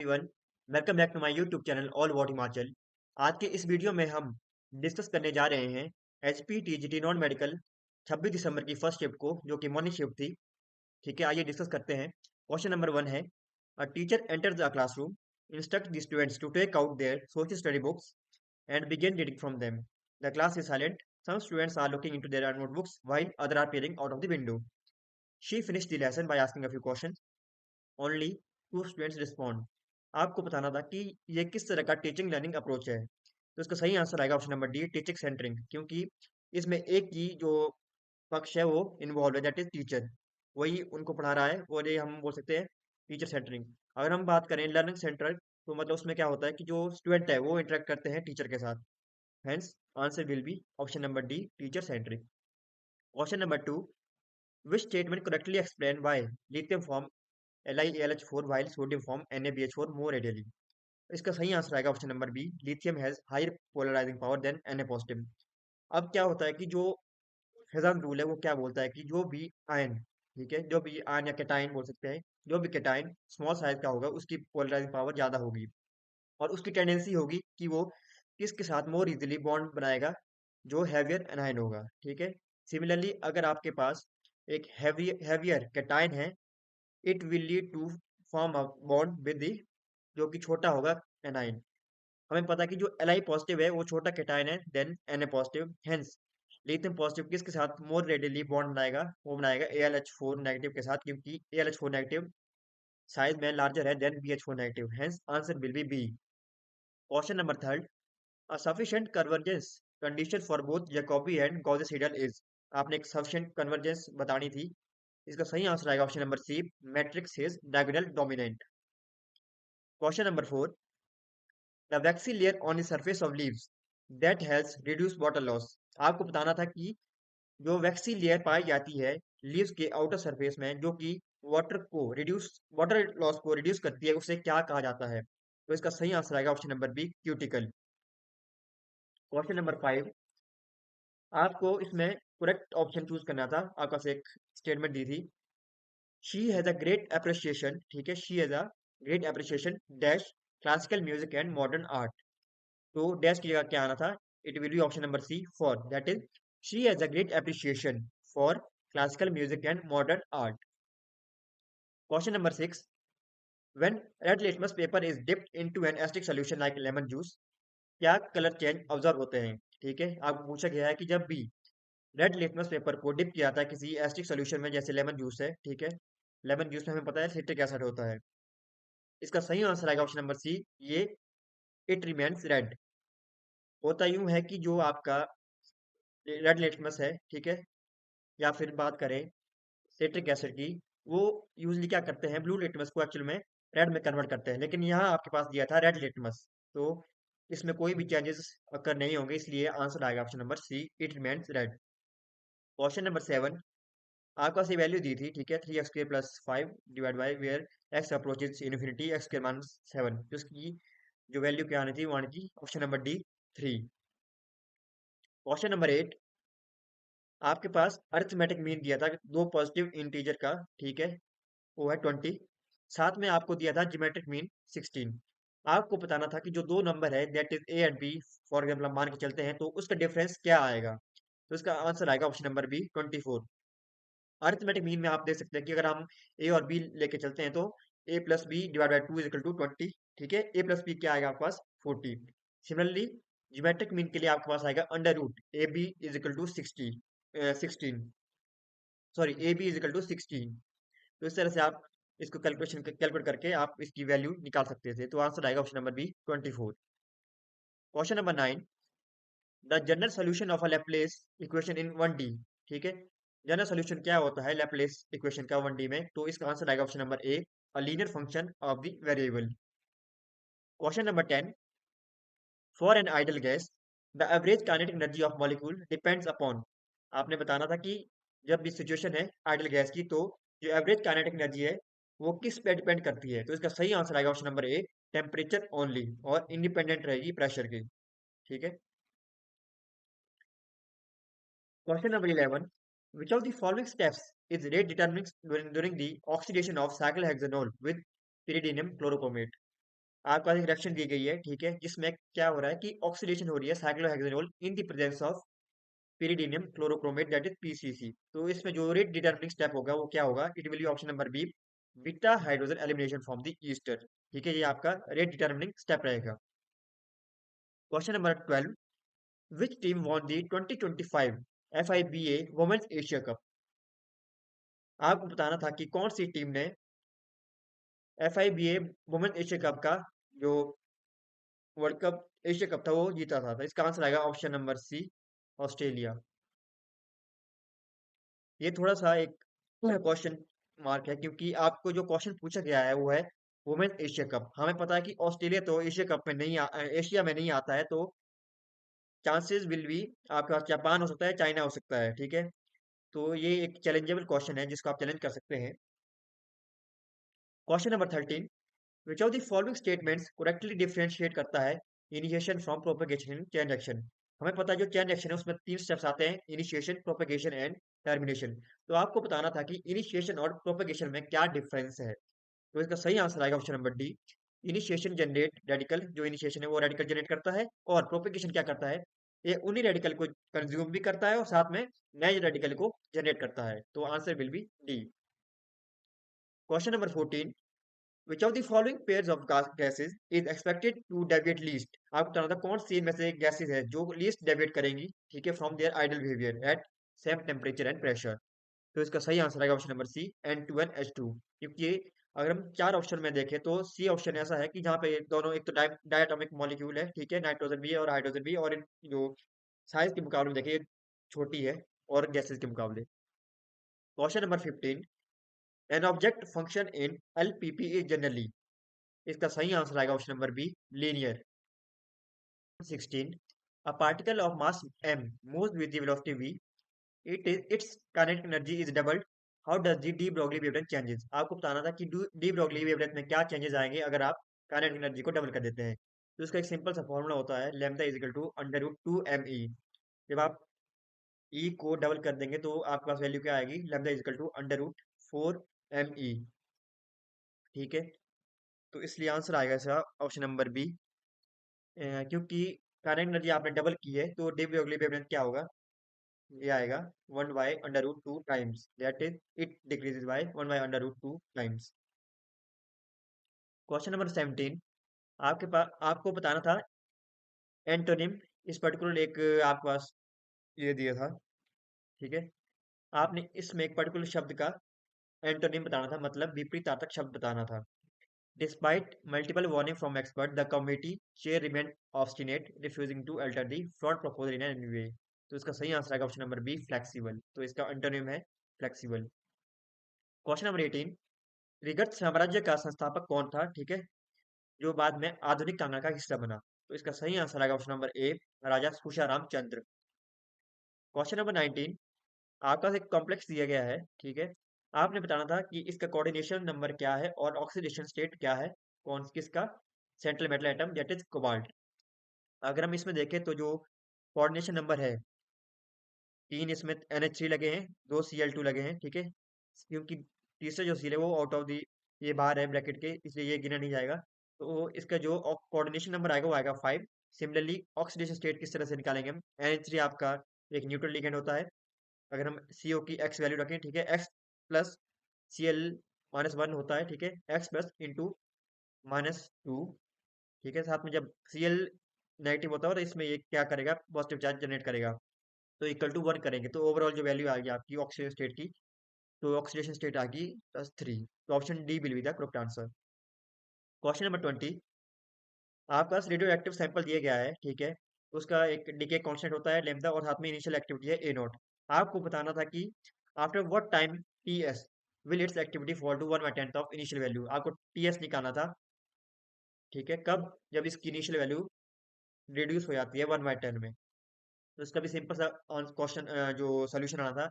Everyone, welcome back to my YouTube channel all about Himachal. आज के इस वीडियो में हम डिस्कस करने जा रहे हैं एचपीटीजीटी नॉन मेडिकल 26 दिसंबर की फर्स्ट शिफ्ट को, जो कि मॉर्निंग शिफ्ट थी। ठीक है, आइए डिस्कस करते हैं। क्वेश्चन नंबर 1 है, a teacher enters the classroom, instruct the students to take out their social study books and begin reading from them. The class is silent, some students are looking into their notebooks while other are peering out of the window. She finished the lesson by asking a few questions, only two students respond. आपको बताना था कि ये किस तरह का teaching learning approach है। तो इसका सही आंसर आएगा option number D, teaching centering, क्योंकि इसमें एक ही जो पक्ष है वो इन्वॉल्व है, दैट इज टीचर। वही उनको पढ़ा रहा है और ये हम बोल सकते हैं टीचर सेंटरिंग। अगर हम बात करें लर्निंग सेंटर, तो मतलब उसमें क्या होता है कि जो स्टूडेंट है वो इंटरेक्ट करते हैं टीचर के साथ। Hence answer will be option number D, teacher centric. Question number 2, which statement correctly explain why lithium form LiAlH4 while sodium form NaBH4 more readily। इसका सही आंसर आएगा option number B, lithium has higher polarising power than Na positive. अब क्या होता है कि जो हेजन rule है वो क्या बोलता है कि जो भी आयन, ठीक है, जो भी आयन या केटाइन बोल सकते हैं, जो भी केटाइन स्मॉल साइज का होगा उसकी पोलराइजिंग पावर ज्यादा होगी और उसकी टेंडेंसी होगी कि वो किसके साथ मोर इजीली बॉन्ड बनाएगा, जो हैवियर एनायन होगा। ठीक है, सिमिलरली अगर आपके पास एक हैवियर केटाइन है, it will lead to form a bond with the जो कि छोटा होगा एनाइन। हमें पता है कि जो Li पॉजिटिव है वो छोटा केटाइन है than Na positive. Hence lithium positive किसके साथ मोर रेडिली बॉन्ड बनाएगा, वो बनाएगा AlH4 नेगेटिव के साथ, क्योंकि AlH4 नेगेटिव साइज में लार्जर है than BH4 negative. Hence answer will be B. Question number 3, a sufficient convergence condition for both Jacobi and Gauss Seidel is. आपने एक सफिशिएंट कन्वर्जेंस बतानी थी। इसका सही आंसर आएगा option number C, matrix is diagonal dominant. Question number 4, the waxy layer on the surface of leaves that helps reduce water loss. आपको बताना था कि जो वैक्सी लेयर पाई जाती है लीव्स के आउटर सरफेस में, जो कि वाटर लॉस को रिड्यूस करती है, उसे क्या कहा जाता है। तो इसका सही आंसर आएगा option number B, cuticle. Question number 5, आपको इसमें करेक्ट ऑप्शन चूज करना था। आपका से एक स्टेटमेंट दी थी, she has a great appreciation, ठीक है, she has a great appreciation dash classical music and modern art. तो डैश की जगह क्या आना था, it will be option number C, for, that is she has a great appreciation for classical music and modern art. Question number 6, when red litmus paper is dipped into an acidic solution like lemon juice, क्या colour change observe होते हैं। ठीक है, आपको पूछा गया है कि जब भी रेड लिटमस पेपर को डिप किया जाता है किसी एसिडिक सॉल्यूशन में, जैसे लेमन जूस है, ठीक है, लेमन जूस में हमें पता है सिट्रिक एसिड होता है। इसका सही आंसर आएगा ऑप्शन नंबर सी, ये इट रिमेन्स रेड। होता यूं है कि जो आपका रेड लिटमस है, ठीक है, या फिर बात करें सिट्रिक एसिड की, वो यूजली क्या करते हैं, ब्लू लिटमस को एक्चुअल में रेड में कन्वर्ट करते हैं, लेकिन यहाँ आपके पास दिया था रेड लिटमस। तो इसमें कोई भी चेंजेस अकर नहीं होंगे, इसलिए आंसर आएगा option number C, it remains red. Question number 7, आपका सी वैल्यू दी थी, ठीक है, 3x² plus 5 divide by where x approaches infinity x² minus 7, जिसकी जो वैल्यू क्या आनी थी वो आनी थी option number D, 3। Question number 8, आपके पास अरिथमेटिक मीन दिया था दो पॉजिटिव इंटीजर का, ठीक है, वो है 20। साथ में आपको दिया था ज्योमेट्रिक मीन 16। आपको बताना था कि जो दो नंबर है that is A and B, for example हम मान के चलते हैं, तो उसका डिफरेंस क्या आएगा। तो इसका आंसर आएगा option number B, 24। Arithmetic mean में आप देख सकते हैं कि अगर हम ए और बी लेके चलते हैं तो A plus B divide by 2 is equal to 20। ठीक है, ए प्लस बी क्या आएगा आपके पास, 40। सिमिलरली ज्योमेट्रिक मीन के लिए आपके पास आएगा under root A B is equal to 16, sorry A B is equal to 16। तो इस तरह से आप इसको कैलकुलेट करके आप इसकी वैल्यू निकाल सकते थे। तो आंसर आएगा option number B, 24। Question number 9, the general solution of a Laplace equation in 1D। ठीक है, जनरल सोल्यूशन क्या होता है लैप्लेस इक्वेशन का 1D में, तो इसका आंसर आएगा option number A, a linear function of the variable. Question number 10, for an ideal gas the average kinetic energy of molecule depends upon. आपने बताना था कि जब भी सिचुएशन है आइडल गैस की, तो जो एवरेज काइनेटिक एनर्जी है वो किस पे डिपेंड करती है। तो इसका सही आंसर आएगा ऑप्शन नंबर ए, टेम्परेचर ओनली, और इंडिपेंडेंट रहेगी प्रेशर की। ठीक है, question number 11, which of the following steps is rate determining during the oxidation of cyclohexanol with pyridinium chlorochromate। आपके पास एक रिएक्शन दी गई है, ठीक है, जिसमें क्या हो रहा है कि ऑक्सीडेशन हो रही है cyclohexanol in the presence of pyridinium chlorochromate that is PCC. तो इसमें जो रेट डिटरमिनिंग स्टेप होगा वो क्या होगा? It will be option number B, beta hydrogen elimination from the ester. ठीक है, ये आपका रेट डिटरमिनिंग स्टेप रहेगा। Question number 12, which team won the 2025 FIBA women's Asia cup? आपको बताना था कि कौन सी टीम ने FIBA वुमेन्स एशिया कप का जो वर्ल्ड कप एशिया कप था वो जीता था। तो इसका आंसर आएगा ऑप्शन नंबर सी, ऑस्ट्रेलिया। ये थोड़ा सा एक क्वेश्चन मार्क है, क्योंकि आपको जो क्वेश्चन पूछा गया है वो है वुमेन एशिया कप। हमें पता है कि ऑस्ट्रेलिया तो एशिया कप में नहीं एशिया में नहीं आता है, तो चांसेस विल बी आपके पास जापान हो सकता है, चाइना हो सकता है। ठीक है, तो ये एक चैलेंजेबल क्वेश्चन है जिसको आप चैलेंज कर सकते हैं। Question number 13, which of the following statements correctly differentiate करता है initiation from propagation in chain reaction? हमें पता है जो चेन रिएक्शन है उसमें 3 स्टेप्स आते हैं, इनिशिएशन, प्रोपेगेशन एंड टर्मिनेशन। तो आपको बताना था कि इनिशिएशन और प्रोपेगेशन में क्या डिफरेंस है। तो इसका सही आंसर आएगा option number D, initiation generate radical, जो इनिशिएशन है वो रेडिकल जनरेट करता है, और प्रोपेगेशन क्या करता है, ये उन्हीं रेडिकल को कंज्यूम भी करता है और साथ में नए रेडिकल को जनरेट करता है। तो answer will B D. Question number 14, which of the following pairs of gases is expected to deviate least? आपको बताना था कौन सी इनमें से गैसेज है जो लीस्ट डेविएट करेंगी, ठीक है, from their ideal behaviour at same temperature and pressure. तो इसका सही आंसर आएगा ऑप्शन नंबर सी, N2NH2। क्योंकि अगर हम चार ऑप्शन में देखें तो सी ऑप्शन ऐसा है कि जहाँ पे ये दोनों एक तो डायटोमिक मॉलिक्यूल है, ठीक है, नाइट्रोजन भी है और हाइड्रोजन भी, और इन जो साइज के मुकाबले में देखिए ये छोटी है और गैसेज के मुकाबले। Question number 15, an object function in LPP is generally. इसका सही आंसर आएगा option number B, linear. 16, a particle of mass m moves with the velocity v, its kinetic energy is doubled, how does the de Broglie wavelength changes? आपको बताना था कि de Broglie wavelength में क्या changes आएंगे अगर आप kinetic एनर्जी को डबल कर देते हैं। तो इसका एक सिंपल सा फॉर्मूला होता है, lambda is equal to under root 2 me। जब आप e को डबल कर देंगे तो आपके पास वैल्यू क्या आएगी, lambda is equal to under root 4 me। ठीक है, तो इसलिए आंसर आएगा इसका ऑप्शन नंबर बी। क्योंकि करंट एनर्जी आपने डबल की है तो डी ब्रोगली वेवलेंथ क्या होगा, ये आएगा 1/√2 times, that is it decreases by 1/√2 times. Question number 17, आपके पास आपको बताना था एंटोनिम। इस पर्टिकुलर एक आपके पास ये दिया था, ठीक है, आपने इसमें एक पर्टिकुलर शब्द का एंटोनिम बताना था, मतलब विपरीतार्थक शब्द बताना था। Despite multiple warning from expert, the committee chair remained obstinate, refusing to alter the fraud proposal in any way। तो इसका सही आंसर आएगा ऑप्शन नंबर बी, फ्लेक्सिबल। तो इसका अंटोनिम है फ्लेक्सिबल। क्वेश्चन नंबर 18, त्रिगर्त साम्राज्य का संस्थापक कौन था, ठीक है, जो बाद में आधुनिक कांगड़ा का हिस्सा बना? तो इसका सही आंसर आएगा option number A, Raja Susharam Chandra. Question number 19, आपका एक कॉम्प्लेक्स दिया गया है, ठीक है, आपने बताना था कि इसका कोऑर्डिनेशन नंबर क्या है और ऑक्सीडेशन स्टेट क्या है, कौन किसका, central metal atom that is cobalt. अगर हम इसमें देखें तो जो कोऑर्डिनेशन नंबर है, 3 इसमें NH3 लगे हैं, 2 Cl2 लगे हैं, ठीक है, क्योंकि तीसरा जो सील है वो आउट ऑफ दी, ये बाहर है ब्रैकेट के, इसलिए ये गिना नहीं जाएगा। तो इसका जो कोऑर्डिनेशन नंबर आएगा वो आएगा 5। सिमिलरली ऑक्सीडेशन स्टेट किस तरह से निकालेंगे हम, NH3 आपका एक न्यूट्रल लिगेंड होता है, अगर हम CO की x वैल्यू रखें, ठीक है, x प्लस Cl-1 होता है, ठीक है, x प्लस इंटू -2, ठीक है, साथ में जब Cl नेगेटिव होता है तो इसमें ये क्या करेगा, पॉजिटिव चार्ज जनरेट करेगा, तो इक्वल टू 1 करेंगे तो ओवरऑल जो वैल्यू आ गई आपकी ऑक्सीजन स्टेट की, तो ऑक्सीडेशन स्टेट आ गई +3। तो option D will be the correct answer. Question number 20, आपके पास रेडियो एक्टिव सैंपल दिया गया है, ठीक है, उसका एक डीके कांस्टेंट होता है लैम्डा और साथ में इनिशियल एक्टिविटी है ए नॉट। आपको बताना था कि after what time TS will its activity fall to 1/10 of initial value. आपको टीएस निकालना था, ठीक है, कब, जब इसकी इनिशियल वैल्यू रिड्यूस हो जाती है 1/10 में। तो इसका भी सिंपल सा क्वेश्चन जो सोल्यूशन आना था,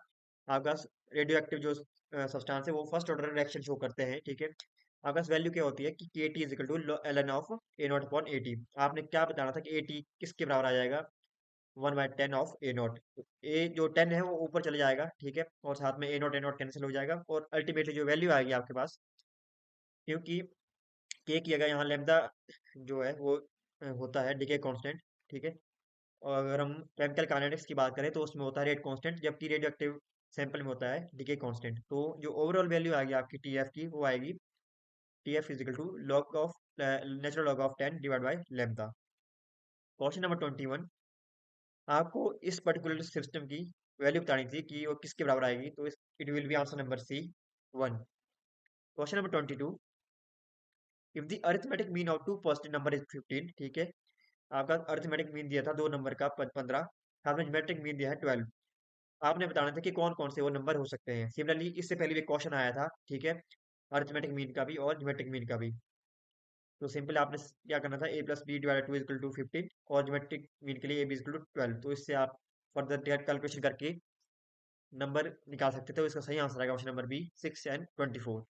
आपका रेडियो एक्टिव जो सब्सटेंस है वो फर्स्ट ऑर्डर रिएक्शन शो करते हैं, ठीक है, आपके पास वैल्यू क्या होती है कि K T is equal to ln of A naught upon A T. आपने क्या बताना था कि ए टी किसके बराबर आ जाएगा, 1/10 ऑफ ए नॉट। ए जो 10 है वो ऊपर चले जाएगा, ठीक है, और साथ में ए नॉट कैंसिल हो जाएगा, और अल्टीमेटली जो वैल्यू आएगी आपके पास, क्योंकि के की जगह यहाँ लैम्डा जो है वो होता है डीके कांस्टेंट, ठीक है। और अगर हम केमिकल काइनेटिक्स की बात करें तो उसमें होता है रेट कांस्टेंट, जबकि रेडियो एक्टिव सैंपल में होता है डीके कांस्टेंट। तो जो ओवरऑल वैल्यू आएगी आपकी टीएफ की, वो आएगी TF is equal to log of natural log of 10 divide by lambda. Question number 21, आपको इस पर्टिकुलर सिस्टम की वैल्यू बतानी थी कि वो किसके बराबर आएगी, तो it will be answer number C 1। Question number 22, if the arithmetic mean of two positive number is 15, ठीक है। आपका अरिथमेटिक मीन दिया था दो नंबर का 15, आपने ज्योमेट्रिक मीन दिया है 12। आपने बताना था कि कौन कौन से वो नंबर हो सकते हैं। सिमिलरली इससे पहले भी क्वेश्चन आया था, ठीक है, अरिथमेटिक मीन का भी और ज्योमेट्रिक मीन का भी। तो सिंपल आपने क्या करना था, a plus B divide two is equal to 15, और ज्योमेट्रिक मीन के लिए a b इजकल टू 12। तो इससे आप फर्दर कैलकुलेशन करके नंबर निकाल सकते थे। तो इसका सही आंसर आएगा option number B 6 and 24।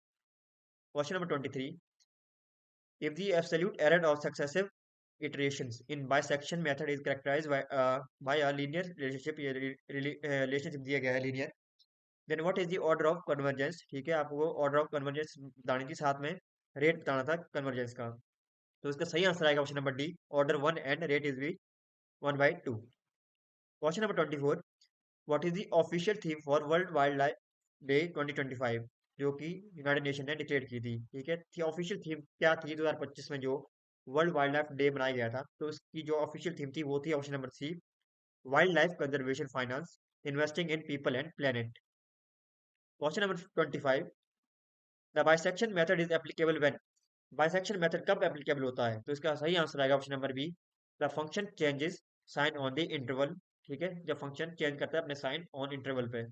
Question number 23, if the absolute error of successive iterations in bisection method is characterized by a linear relationship, ये relationship दिया गया है linear, then what is the order of convergence, ठीक है। आपको order of convergence बतानी थी, साथ में रेट बताना था कन्वर्जेंस का। तो इसका सही आंसर आएगा option number D, order 1 and rate is B 1/2। Question number 24, what is the official theme for world wildlife day 2025, जो कि यूनाइटेड नेशन ने डिक्लेयर की थी, ठीक है। थी ऑफिशियल थीम क्या थी 2025 में जो वर्ल्ड वाइल्ड लाइफ डे मनाया गया था, तो इसकी जो ऑफिशियल थीम थी वो थी option number C, wildlife conservation finance, investing in people and planet. Question number 25, the bisection method is applicable when, bisection method कब एप्लीकेबल होता है, तो इसका सही आंसर आएगा option number B, the function changes sign on the interval, ठीक है, जब फंक्शन चेंज करता है अपने साइन ऑन इंटरवल पे।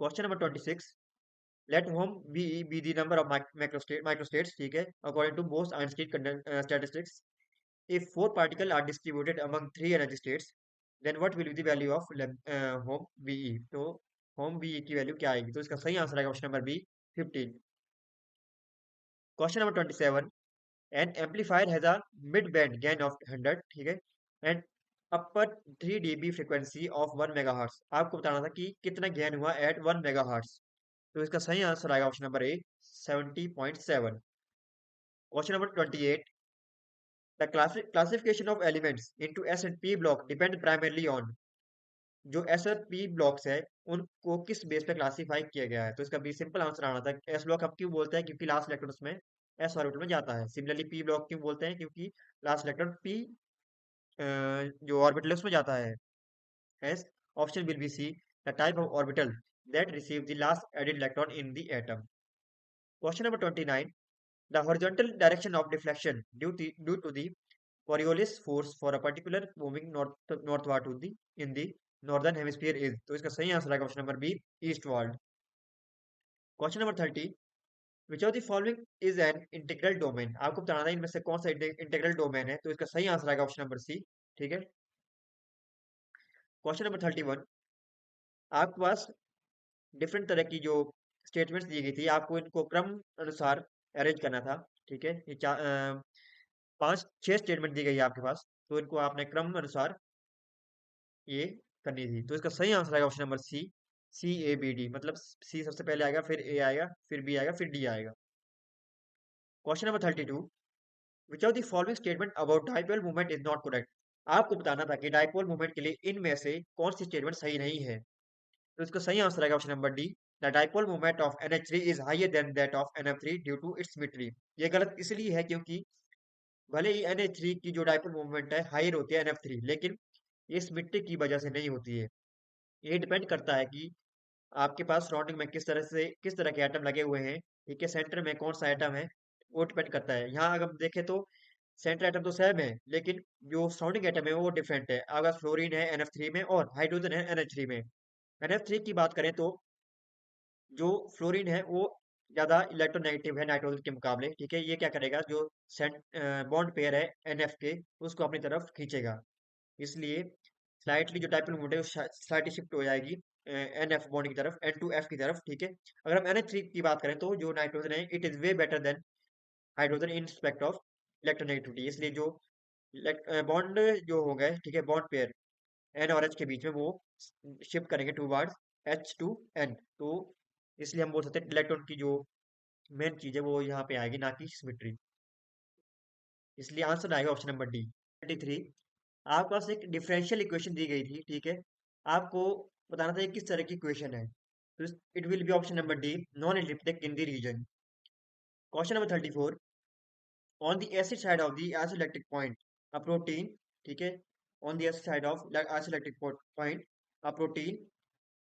Question number 26, let ohm be the number of microstates, ठीक है, according to Bose Einstein statistics, if four particle are distributed among three energy states, then what will be the value of ohm BE. तो ohm BE की वैल्यू क्या आएगी, तो इसका सही आंसर आएगा option number B 15। Question number 27, an amplifier has a mid band gain of 100, ठीक है, and upper 3 dB frequency of 1 megahertz. आपको बताना था कि कितना गेन हुआ एट 1 मेगाहर्ट्ज। तो इसका सही आंसर आएगा option number A 70.7। Question number 28, the classification of elements into S and P block depend primarily on, जो एस और पी ब्लॉक्स है उनको किस बेस पे क्लासिफाई किया गया है। तो इसका भी सिंपल आंसर आना था, एस ब्लॉक हम क्यों बोलते हैं, क्योंकि लास्ट इलेक्ट्रॉन उसमें एस ऑर्बिटल में जाता है। सिमिलरली पी ब्लॉक क्यों बोलते हैं, क्योंकि लास्ट इलेक्ट्रॉन पी जो ऑर्बिटल है उसमें जाता है। As option will be C, the type of orbital that receive the last added electron in the atom. Question number 29, the horizontal direction of deflection due to the Coriolis force for a particular moving northward to the in the northern hemisphere is, तो इसका सही answer आएगा option number B eastward। Question number 30, which of the following is an integral domain, आपको बताना था इनमें से कौन सा इंटीग्रल डोमेन है, तो इसका सही आंसर आएगा ऑप्शन नंबर सी, ठीक है। क्वेश्चन नंबर 31, आपके पास डिफरेंट तरह की जो स्टेटमेंट्स दी गई थी, आपको इनको क्रम अनुसार अरेंज करना था, ठीक है। ये 5-6 स्टेटमेंट दी गई है आपके पास, तो इनको आपने क्रम अनुसार ये करनी थी। तो इसका सही आंसर आएगा ऑप्शन नंबर सी, CABD, मतलब सी सबसे पहले आएगा, फिर ए आएगा, फिर बी आएगा, फिर डी आएगा। Question number 32, which of the following statement about dipole movement is not correct, आपको बताना था कि डाइपोल मूवमेंट के लिए इनमें से कौन सी स्टेटमेंट सही नहीं है। तो इसका सही आंसर आएगा option number D, the dipole movement of NH3 is higher than that of NF3 due to its symmetry. ये गलत इसलिए है क्योंकि भले ही NH3 की जो डाइपोल मूवमेंट है हायर होती है NF3, लेकिन ये सिमेट्री की वजह से नहीं होती है। ये डिपेंड करता है कि आपके पास सराउंडिंग में किस तरह के एटम लगे हुए हैं, ठीक है, सेंटर में कौन सा एटम है, वो डिपेंड करता है। यहाँ अगर हम देखें तो सेंटर एटम तो सेम है, लेकिन जो सराउंडिंग एटम है वो डिफरेंट है। अगर फ्लोरीन है NF3 में और हाइड्रोजन है NH3 में। NF3 की बात करें तो जो फ्लोरीन है वो ज्यादा इलेक्ट्रोनेगेटिव है नाइट्रोजन के मुकाबले, ठीक है। ये क्या करेगा, जो बॉन्ड पेयर है NF के, उसको अपनी तरफ खींचेगा। इसलिए स्लाइटली जो डाइपोल मोमेंट है स्लाइटली शिफ्ट हो जाएगी NF बॉन्ड की तरफ, N2F की तरफ, ठीक है। अगर हम NH3 की बात करें तो जो नाइट्रोजन है it is way better than hydrogen in respect of electronegativity. इसलिए जो बॉन्ड जो हो गए, ठीक है, बॉन्ड पेयर N और H के बीच में वो शिफ्ट करेंगे towards H to N। तो इसलिए हम बोल सकते हैं इलेक्ट्रॉन की जो मेन चीज है वो यहाँ पे आएगी, ना कि सिमेट्री। इसलिए आंसर आएगा ऑप्शन नंबर डी। 33, आपके पास एक डिफरेंशियल इक्वेशन दी गई थी, ठीक है। आपको बताना था ये किस तरह की इक्वेशन है। तो it will be option number D, non elliptic in the region. Question number 34, on the acid side of the isoelectric point a protein, ठीक है, on the acid side of isoelectric point a protein,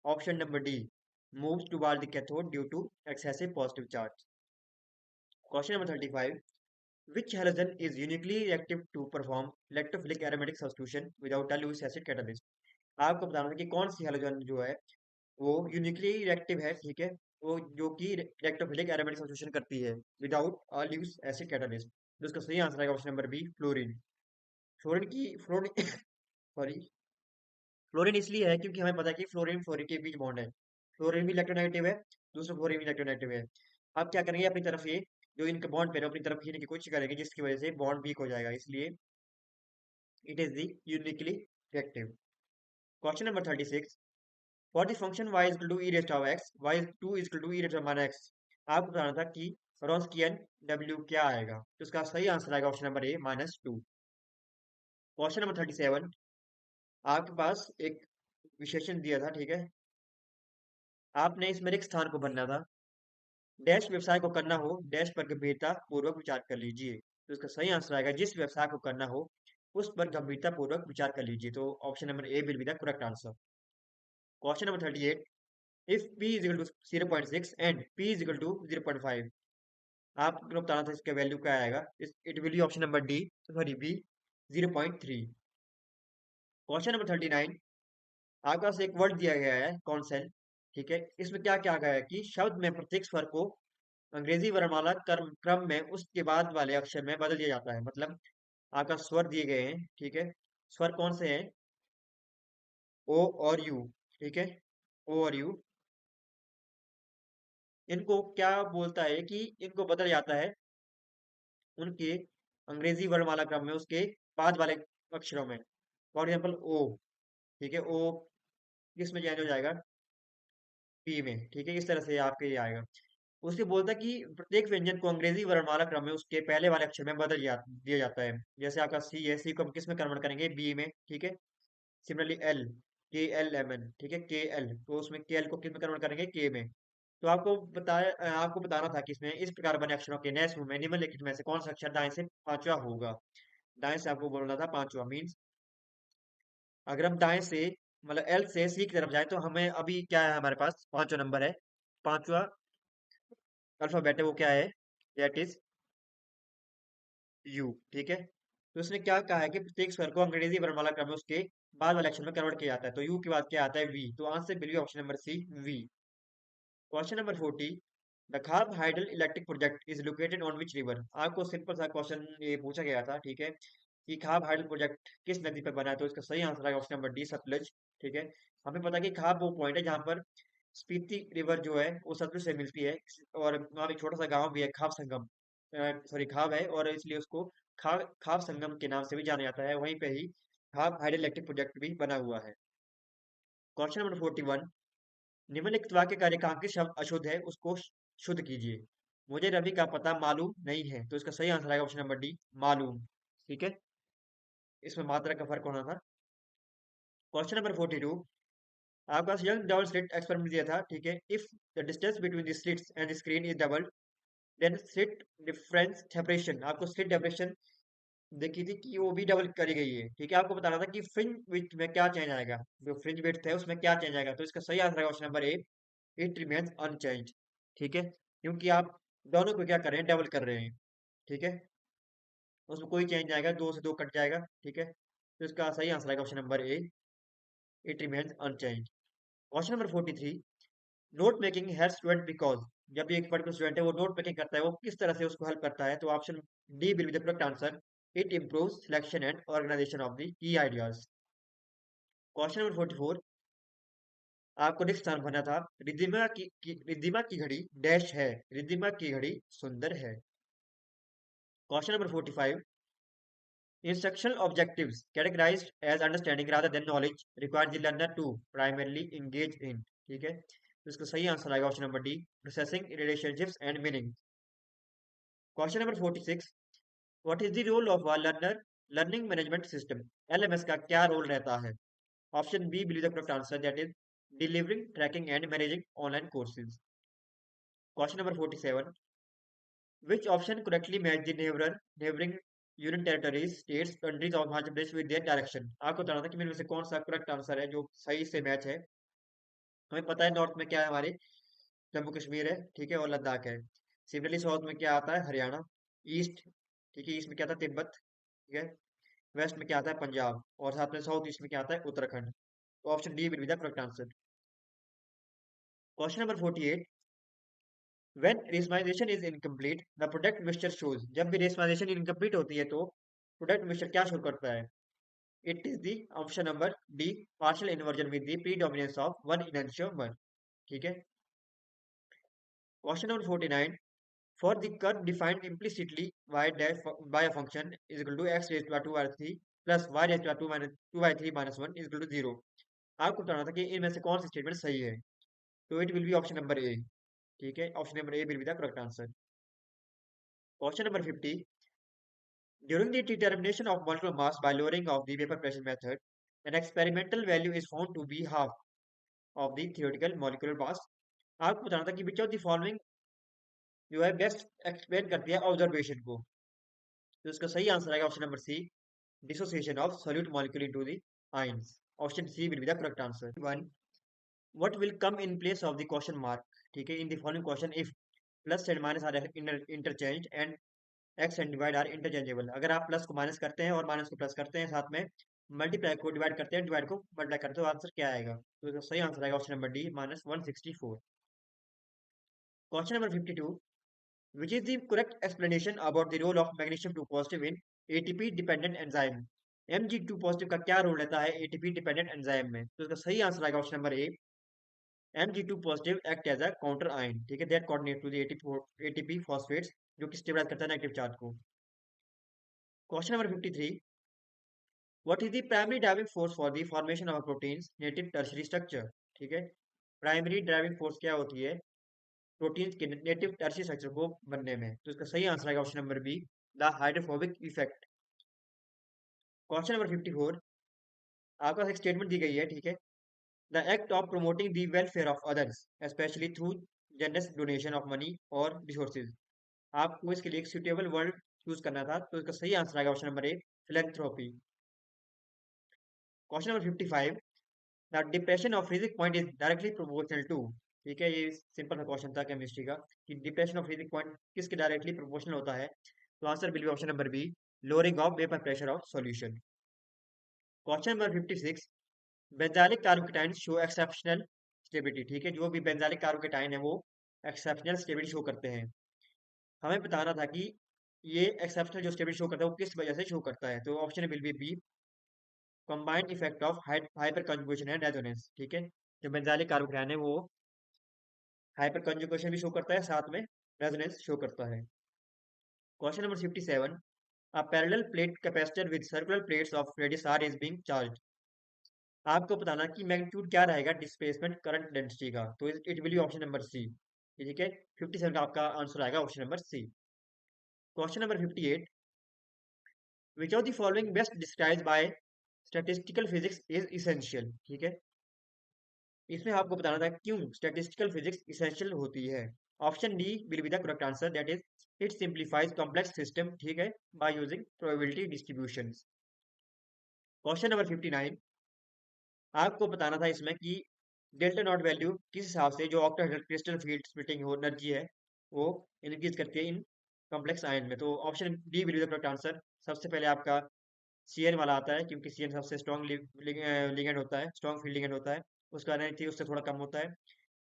option number D, moves toward the cathode due to excessive positive charge. Question number 35, which halogen is uniquely reactive to perform electrophilic aromatic substitution without a Lewis acid catalyst? आपको बताना है कि कौन सी halogen जो है वो uniquely reactive है, ठीक है, वो जो कि इलेक्ट्रोफिलिक एरोमेटिक सब्स्टिट्यूशन करती है without a Lewis acid catalyst. तो इसका सही आंसर आएगा option number B, fluorine. Fluorine sorry, fluorine इसलिए है क्योंकि हमें पता है कि फ्लोरीन फ्लोरीन के बीच बॉन्ड है। फ्लोरीन भी इलेक्ट्रोनेगेटिव है, दूसरा फ्लोरीन भी इलेक्ट्रोनेगेटिव है। आप क्या करेंगे अपनी तरफ ये जो इनका बॉन्ड पेयर है अपनी तरफ खींचने की कोशिश करेंगे, जिसकी वजह से बॉन्ड वीक हो जाएगा, इसलिए it is the uniquely reactive. Question number 36, for the function y equal to E raised of x, y2 equal to E raised of minus x, आपको बताना था कि रॉन्स्कियन w क्या आएगा। तो इसका सही आंसर आएगा ऑप्शन नंबर ए, -2। क्वेश्चन नंबर 37, आपके पास एक विशेषण दिया था, ठीक है, आपने इसमें रिक्त स्थान को भरना था। डैश व्यवसाय को करना हो डैश पर गंभीरता पूर्वक विचार कर लीजिए। तो इसका सही आंसर आएगा जिस व्यवसाय को करना हो उस पर गंभीरता पूर्वक विचार कर लीजिए। तो option number A will be the correct answer. Question number 38, if p is equal to 0.6 and p is equal to 0.5, आपको बताना था इसका वैल्यू क्या आएगा। It will be option number D, sorry B, 0.3। Question number 39, आपके पास एक word दिया गया है कॉन्सेल, ठीक है, इसमें क्या क्या गया है कि शब्द में प्रत्येक स्वर को अंग्रेजी वर्णमाला क्रम क्रम में उसके बाद वाले अक्षर में बदल दिया जाता है। मतलब आपका स्वर दिए गए हैं, ठीक है, स्वर कौन से हैं, ओ और यू, ठीक है, ओ और यू, इनको क्या बोलता है कि इनको बदल जाता है उनके अंग्रेजी वर्णमाला क्रम में उसके बाद वाले अक्षरों में। फॉर एग्जाम्पल ओ, ठीक है, ओ किस में चेंज हो जाएगा, पी में, ठीक है, इस तरह से आपके ये आएगा। उसके बोलता है कि प्रत्येक व्यंजन को अंग्रेजी वर्णमाला क्रम में उसके पहले वाले अक्षर में दिया जाता है। जैसे आपका सी है, सी को हम किस में कन्वर्ट करेंगे, बी में, ठीक है। सिमिलरली एल, KLMN, ठीक है, KL, तो उसमें KL को किस में कन्वर्ट करेंगे, के में। तो आपको बताना था कि इसमें इस प्रकार बने अक्षरों के नए समूह में निम्नलिखित में से कौन सा अक्षर दाएं से पांचवा होगा। दाएं से आपको बोलना था पांचवा, मीन्स अगर हम दाएं से मतलब एल से सी की तरफ जाए तो हमें अभी क्या है, हमारे पास पांचवा नंबर है, पांचवा अल्फाबेट है, वो क्या है, दैट इज यू, ठीक है। तो उसने क्या कहा है कि प्रत्येक स्वर को अंग्रेजी वर्णमाला क्रम में उसके बाद वाले अक्षर में कन्वर्ट किया जाता है। तो यू के बाद क्या आता है, वी। तो आंसर बिल्कुल option number C, V. Question number 40, the Khab hydel electric project is located on which river. आपको सिंपल सा क्वेश्चन ये पूछा गया था, ठीक है, कि खाब हाइडल प्रोजेक्ट किस नदी पर बना है। तो इसका सही आंसर आएगा ऑप्शन नंबर डी, सतलज, ठीक है। हमें पता है कि खाब वो पॉइंट है जहाँ पर स्पीति रिवर जो है वो सतलुज से मिलती है, और वहाँ पे एक छोटा सा गांव भी है, खाब संगम, सॉरी खाब है, और इसलिए उसको खाब संगम के नाम से भी जाना जाता है। वहीं पे ही खाब हाइडल इलेक्ट्रिक प्रोजेक्ट भी बना हुआ है। क्वेश्चन नंबर 41, निम्नलिखित वाक्य का रेखांकित शब्द अशुद्ध है, उसको शुद्ध कीजिए। मुझे रवि का पता मालूम नहीं है। तो इसका सही आंसर आएगा ऑप्शन नंबर डी, मालूम, ठीक है, इसमें मात्रा का फर्क होना था। क्वेश्चन नंबर 42, आपके पास यंग डबल स्लिट एक्सपेरिमेंट दिया था, ठीक है, if the distance between the slits and screen is double then slit difference separation, आपको स्लिट सेपरेशन देखी थी कि वो भी डबल करी गई है, ठीक है। आपको बताना था कि फ्रिंज विड्थ में क्या चेंज आएगा, जो फ्रिंज विड्थ है उसमें क्या चेंज आएगा। तो इसका सही आंसर आएगा option number A, it remains unchanged, ठीक है, क्योंकि आप दोनों को क्या कर रहे हैं, डबल कर रहे हैं, ठीक है, उसमें कोई चेंज आएगा, दो से दो कट जाएगा, ठीक है। तो इसका सही आंसर आएगा option number A, it remains unchanged. Question number 43, note making help student because, जब भी एक पर्टिकुलर स्टूडेंट है वो नोट मेकिंग करता है, वो किस तरह से उसको हेल्प करता है। तो option D will be the correct answer, it improves selection and organisation of the key ideas. Question number 44, आपको नेक्स्ट स्थान भरना था, रिद्धिमा की घड़ी डैश है, रिद्धिमा की घड़ी सुंदर है। Question number 45, instructional objectives categorized as understanding rather than knowledge require the learner to primarily engage in, ठीक है। तो इसका सही आंसर आएगा option number D, processing relationships and meaning. Question number 46, what is the role of a learning management system? LMS का क्या role रहता है? Option B believe the correct answer, that is delivering, tracking and managing online courses. Question number 47, which option correctly match the neighboring union territories, states, countries of Madhya Pradesh with their direction? आपको बताना था कि मेरे में से कौन सा correct answer है जो सही से मैच है। हमें पता है नॉर्थ में क्या है, हमारे जम्मू कश्मीर है, ठीक है, और लद्दाख है। सिमिलरली साउथ में क्या आता है? हरियाणा। ईस्ट, ठीक है, ईस्ट में क्या आता है? तिब्बत, ठीक है। वेस्ट में क्या आता है? पंजाब। और साथ में साउथ ईस्ट में क्या आता है? उत्तराखंड। तो option D will be the correct answer. Question number 48, when racematization is incomplete the product mixture shows, जब भी racematization incomplete होती है तो product mixture क्या शो करता है? It is the option number D, partial inversion with the predominance of one enantiomer, ठीक है। Question number 49, for the curve defined implicitly by a function is equal to x raised to 2 by 3 plus y raised to 2 minus 2 by 3 minus 1 is equal to 0, आपको बताना था कि इनमें से कौन सी statement सही है। तो it will be option number ए, ठीक है, option number A will be the correct answer. Question number 50, during the determination of molecular mass by lowering of the vapor pressure method, an experimental value is found to be half of the theoretical molecular mass, आपको बताना था कि which of the following जो है best explain करती है observation को। तो इसका सही आंसर आएगा option number C, dissociation of solute molecule into the ions. Option C will be the correct answer. One, what will come in place of the question mark, ठीक है, in the following question if plus and minus are interchange and X and divide are interchangeable. अगर आप plus को minus करते हैं और minus को plus करते हैं, साथ में मल्टीप्लाई को डिवाइड करते हैं, डिवाइड को मल्टीप्लाई करते हैं, तो आंसर क्या आएगा? तो इसका सही आंसर आएगा option number D, -164। Question number 52, which is the correct explanation about the role of magnesium 2 positive in ATP dependent enzyme? Mg2 positive का क्या रोल रहता है एटीपी डिपेंडेंट एंजाइम में? तो इसका सही आंसर आएगा option number A, Mg2 positive act as a counter ion, ठीक है, that coordinate to the ATP phosphates, जो कि स्टेबलाइज करता है नेगेटिव चार्ज को। Question number 53, what is the primary driving force for the formation of a protein's native tertiary structure? ठीक है, primary driving force क्या होती है प्रोटीन्स के नेटिव टर्शियरी स्ट्रक्चर को बनने में? तो इसका सही आंसर आएगा option number B, the hydrophobic effect. Question number 54, आपके पास एक स्टेटमेंट दी गई है, ठीक है, the act of promoting the welfare of others specially through generous donation of money और रिसोर्सेज, आपको इसके लिए एक सुटेबल वर्ड चूज करना था, तो इसका सही आंसर आएगा option number A, philanthropy. Question number 55, the depression of freezing point is directly proportional to, ठीक है, ये सिंपल सा क्वेश्चन था केमिस्ट्री का कि डिप्रेशन ऑफ फ्रीजिंग पॉइंट किसके डायरेक्टली प्रोपोर्शनल होता है? तो answer will be option number B, lowering of vapour pressure of solution. Question number 56, benzylic carbocations show exceptional stability, ठीक है, जो भी बेंजालिक कार्बोकेटाइन है वो एक्सेप्शनल स्टेबिलिटी शो करते हैं। हमें बताना था कि ये एक्सेप्शनल जो स्टेबिलिटी शो करता है वो किस वजह से शो करता है। तो option will B combined effect of hyper conjugation and resonance, ठीक है, जो बेंजालिक कार्बोकेटाइन है वो हाइपर कंजुगेशन भी शो करता है, साथ में रेजोनेंस शो करता है। Question number 57, a parallel plate capacitor with circular plates of radius r is being charged, आपको बताना कि मैग्नीट्यूड क्या रहेगा डिस्प्लेसमेंट करंट डेंसिटी का। तो it will be option number C, ठीक है, 57 का आपका आंसर आएगा option number C. Question number 58, which of the following best described by statistical physics is essential, ठीक है, इसमें आपको बताना था क्यों स्टैटिस्टिकल फिजिक्स इसेंशियल होती है। Option D will be the correct answer, that is it simplifies complex system, ठीक है, by using probability distributions. Question number 59, आपको बताना था इसमें कि डेल्टा नॉट वैल्यू किस हिसाब से जो ऑक्टाहेड्रल क्रिस्टल फील्ड स्प्लिटिंग हो एनर्जी है वो इंक्रीज करती है इन कॉम्प्लेक्स आयन में। तो option D will be the correct answer. सबसे पहले आपका सीएन वाला आता है, क्योंकि सीएन सबसे स्ट्रॉन्ग लिगेंड होता है, स्ट्रॉन्ग फील्ड लिगेंड होता है, उसका एनर्जी उससे थोड़ा कम होता है,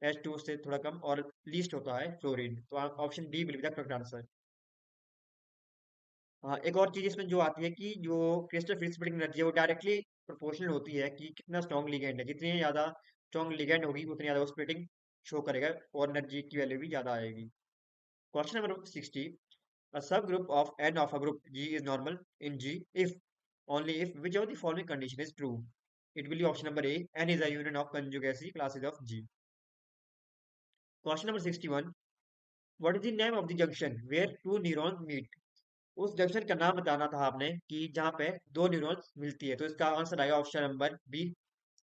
H2 उससे थोड़ा कम, और लीस्ट होता है फ्लोरीन। तो option D will be the correct answer. हाँ, एक और चीज इसमें जो आती है कि जो क्रिस्टल फील्ड स्प्लिटिंग एनर्जी है वो डायरेक्टली प्रोपोर्शनल होती है कि कितना स्ट्रॉन्ग लिगेंड है, जितनी ज्यादा स्ट्रॉन्ग लिगेंड होगी उतनी ज्यादा वो स्प्लिटिंग शो करेगा और एनर्जी की वैल्यू भी ज्यादा आएगी। Question number 60, a subgroup of n of a group G is normal in G if only if which of the following condition is true? It will be option number A, n is a union of conjugacy classes of G. Question number 61, what is the name of the junction where two neuron meet? उस junction का नाम बताना था आपने कि जहाँ पे दो न्यूरॉन्स मिलती है। तो इसका आंसर आएगा option number B,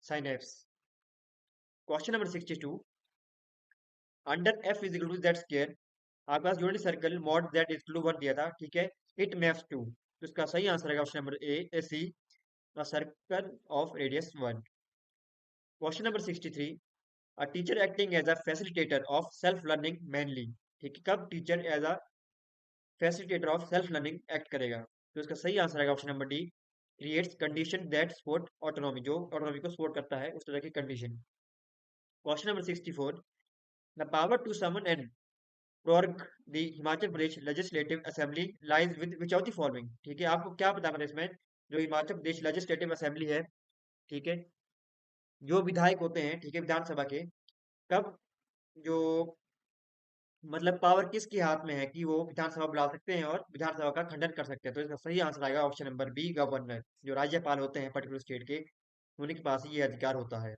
synapse. Question number 62, under F is equal to Z square, आपके पास unit circle mod Z is equal to 1 दिया था, ठीक है। इट मैप्स टू, तो इसका सही आंसर आएगा option number A C, a circle of radius 1। Question number 63, a teacher acting as a facilitator of self learning mainly, ठीक है, कब teacher as a facilitator of self learning act करेगा? तो इसका सही आंसर आएगा option number D, creates condition that support autonomy, जो autonomy को सपोर्ट करता है उस तरह की condition. Question number 64, the power to summon and प्रोर्ग the Himachal Pradesh legislative assembly lies with which of the following, ठीक है, आपको क्या बताना है इसमें? जो हिमाचल प्रदेश लेजिस्लेटिव असेंबली है, ठीक है, जो विधायक होते हैं, ठीक है, विधानसभा के, कब जो मतलब पावर किसके हाथ में है कि वो विधानसभा बुला सकते हैं और विधानसभा का खंडन कर सकते हैं? तो इसका सही आंसर आएगा ऑप्शन नंबर बी, गवर्नर। जो राज्यपाल होते हैं पर्टिकुलर स्टेट के, उन्हीं के पास ये अधिकार होता है।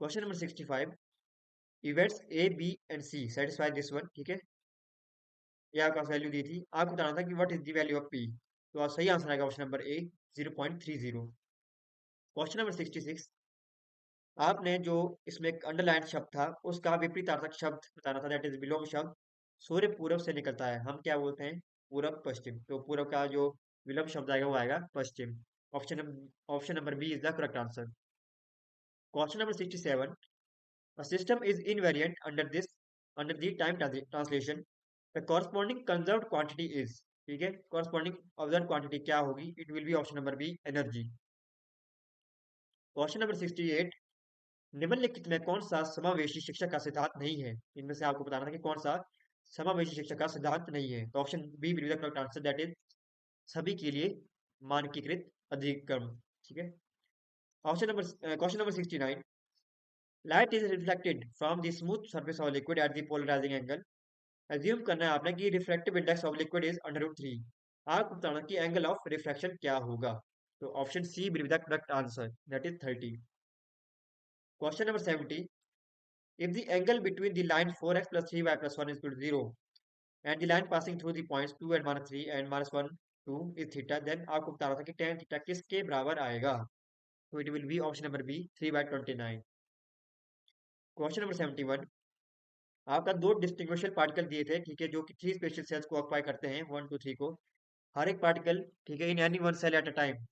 Question number 65, events A B and C satisfy this one, ठीक है, ये आपके पास वैल्यू दी थी, आपको बताना था कि what is the value of P. तो आप सही आंसर आएगा ऑप्शन नंबर ए, 0.30। क्वेश्चन नंबर 66, आपने जो इसमें एक अंडरलाइन शब्द था उसका विपरीतार्थक शब्द बताना था, दैट इज विलोम शब्द। सूर्य पूरब से निकलता है, हम क्या बोलते हैं? पूरब पश्चिम। तो पूरब का जो विलोम शब्द आएगा वो आएगा पश्चिम। Option number B is the correct answer. Question number 67, a system is invariant under the time translation, the corresponding conserved quantity is, ठीक है, corresponding observed quantity क्या होगी? It will be option number B, energy. Question number 68, निम्नलिखित में कौन सा समावेशी शिक्षा का सिद्धांत नहीं है? इनमें से आपको बताना था कि कौन सा समावेशी शिक्षा का सिद्धांत नहीं है। तो option B will be the correct answer, that is सभी के लिए मानकीकृत अधिगम, ठीक है। Option number question number 69, light is reflected from the smooth surface of liquid at the polarising angle, assume करना है आपने कि refractive index of liquid is √3, आपको बताना कि एंगल ऑफ रिफ्रैक्शन क्या होगा? तो option C will be the correct answer, that is 30। Question number 70, if the angle between the line 4x plus 3y plus 1 is equal to 0 and the line passing through the points 2 and -3 and -1 2 is theta, then आपको बताना था कि tan theta किसके बराबर आएगा? तो it will be option number B, 3/29। Question number 71, आपका दो डिस्टिंग्विशल पार्टिकल दिए थे, ठीक है, जो कि 3 स्पेशल सेल्स को ऑक्युपाई करते हैं, 1 2 3 को, हर एक पार्टिकल, ठीक है, in any one cell at a time,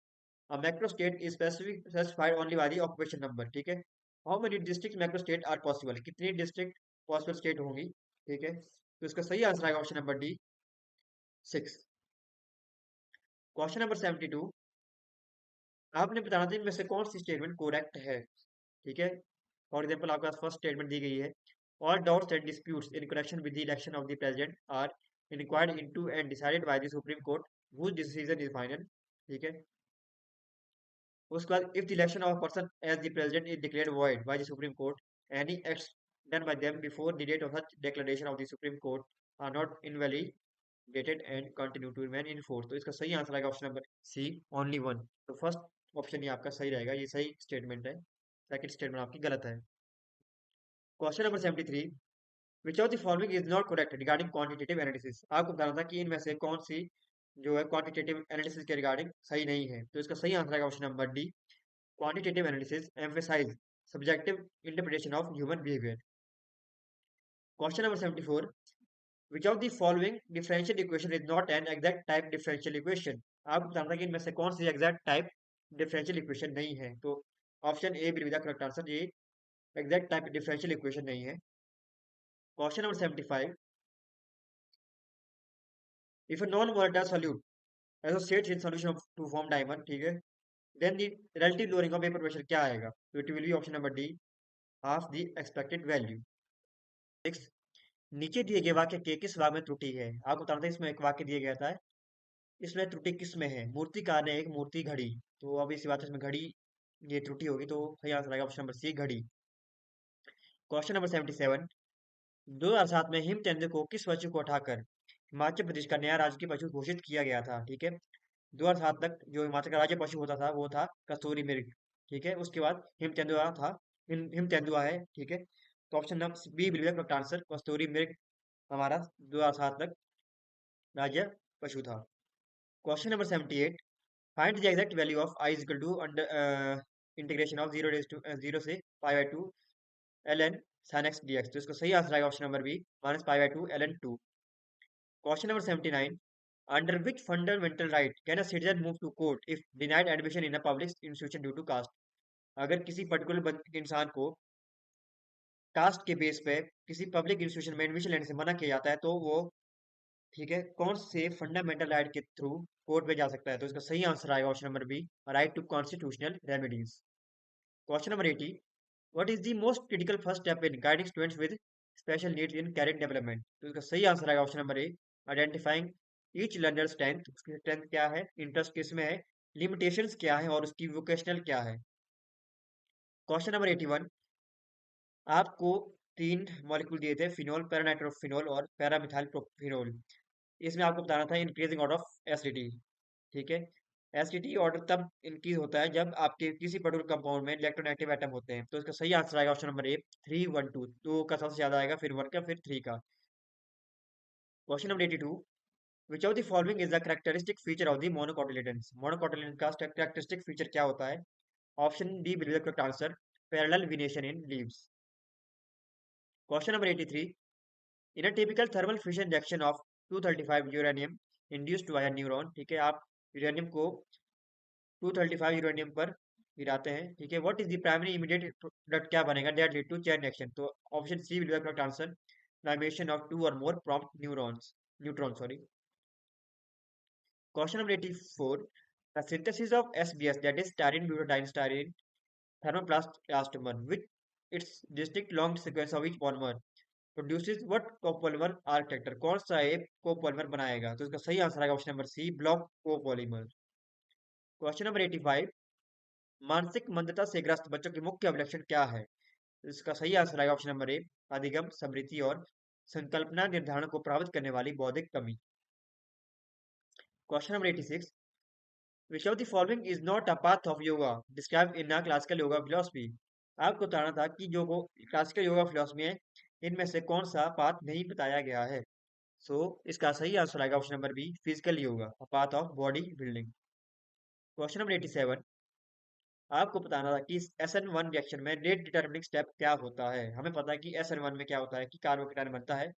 a macro state is specified only by the occupation number, ठीक है। How many distinct macro state are possible, कितनी डिस्ट्रिक्ट पॉसिबल स्टेट होंगी, ठीक है। तो इसका सही आंसर आएगा option number D, 6। Question number 72, आपने बताना था इनमें से कौन सी स्टेटमेंट करेक्ट है, ठीक है। फॉर एग्जाम्पल आपके पास फर्स्ट स्टेटमेंट दी गई है, all doubts and disputes in connection with the election of the president are inquired into and decided by the Supreme Court whose decision is final, ठीक है। उसके बाद if the election of person as the president is declared void by the Supreme Court, any acts done by them before the date of such declaration of the Supreme Court are not invalidated and continue to remain in force. तो इसका सही answer आएगा option number C, only one. तो first option ही आपका सही रहेगा, ये सही स्टेटमेंट है, सेकंड स्टेटमेंट आपकी गलत है। Question number 73, which of the following is not correct regarding quantitative analysis, आपको बताना था कि इनमें से कौन सी जो है क्वांटिटेटिव एनालिसिस के रिगार्डिंग सही नहीं है। तो इसका सही आंसर आएगा option number D, quantitative analysis emphasize subjective interpretation of human behavior. Question number 74, which of the following differential equation is not an exact type differential equation, आपको बताना था कि इनमें से कौन सी exact type differential equation नहीं है। तो option A will be the correct answer, ये exact type differential equation नहीं है। Question number 75, if a non-volatile solute associates in solution of to form diamond, ठीक है, then the relative lowering of vapor pressure क्या आएगा? तो it will be option number D, half the expected value। Next, नीचे दिए गए वाक्य के किस भाग में त्रुटि है? आपको बताना था इसमें एक वाक्य दिया गया था, इसमें त्रुटि किस में है? मूर्तिकार ने एक मूर्ति घड़ी, तो अब इसी बात है इसमें घड़ी ये त्रुटि होगी, तो सही आंसर आएगा ऑप्शन नंबर सी, घड़ी। क्वेश्चन नंबर 77, 2007 में हेमचंद को किस पशु को हटाकर हिमाचल प्रदेश का नया राजकीय पशु घोषित किया गया था, ठीक है। 2007 तक जो हिमाचल का राज्य पशु होता था वो था कस्तूरी मृग, ठीक है। उसके बाद हिमतेंदुआ था, हिमतेंदुआ है, ठीक है। तो option number B will be the correct answer, कस्तूरी मृग हमारा 2007 तक राज्य पशु था। Question number 78, find the exact value of I is equal to under integration of 0 से pi by 2 L N sine X D X. तो इसका सही आंसर आएगा option number B, minus pi by 2 L N 2। Question number 79, under which fundamental right can a citizen move to court if denied admission in a public institution due to caste. अगर किसी particular इंसान को cast के base पे किसी public institution में admission लेने से मना किया जाता है तो वो, ठीक है, कौन से फंडामेंटल राइट के थ्रू कोर्ट में जा सकता है। तो इसका सही आंसर आएगा option number B, right to constitutional remedies. Question number 80, what is the most critical first step in guiding students with special needs in career development. तो इसका सही आंसर आएगा option number A, identifying each learner strength. उसकी strength क्या है, interest किसमें है, limitations क्या है और उसकी वोकेशनल क्या है। क्वेश्चन नंबर 81, आपको तीन मॉलिक्यूल दिए थे, फिनोल, पैरानाइट्रोफिनोल और पैरामिथाइल प्रोफिनोल। इसमें आपको बताना था इंक्रीजिंग ऑर्डर ऑफ एसिडिटी, ठीक है। एसिडिटी ऑर्डर तब इंक्रीज होता है जब आपके किसी पर्टिकुलर कंपाउंड में इलेक्ट्रोनेगेटिव एटम होते हैं। तो इसका सही आंसर आएगा ऑप्शन नंबर ए, 3 1 2। दो का सबसे ज्यादा आएगा, फिर 1 का, फिर 3 का। Question number 82, which of the following is the characteristic feature of the monocotyledons. Monocotyledon का कैरेक्टरिस्टिक फीचर क्या होता है। Option D will be the correct answer, parallel विनेशन in leaves. Question number 83, in a typical thermal fission reaction of 235 uranium induced by a neuron, ठीक है, आप uranium को 235 uranium पर गिराते हैं, ठीक है, what is the primary immediate product क्या बनेगा, that lead to chain reaction. तो option C will be the correct answer, liberation of two और more prompt neutron, sorry. Question number 84, the synthesis of SBS, that is styrene butadiene styrene thermoplast elastomer, with its distinct long sequence of each polymer produces what copolymer architecture। कौन सा एक copolymer बनाएगा। तो इसका सही answer आएगा option number C, block copolymer. Question number 85, मानसिक मंदता से ग्रस्त बच्चों के मुख्य अभिलक्षण क्या है। इसका सही आंसर आएगा ऑप्शन नंबर ए, अधिगम, स्मृति और संकल्पना निर्धारण को प्रभावित करने वाली बौद्धिक कमी। Question number 86, which of the following is not a path of yoga describe in a classical yoga philosophy. आपको बताना था कि जो क्लासिकल योगा फिलोसफी है, इनमें से कौन सा पाथ नहीं बताया गया है। सो इसका सही आंसर आएगा option number B, physical yoga, path of body building. Question number 87, आपको बताना था कि SN1 रिएक्शन में रेट डिटरमिनिंग स्टेप क्या होता है। हमें पता है कि SN1 में क्या होता है कि कार्बोकेटायन बनता है,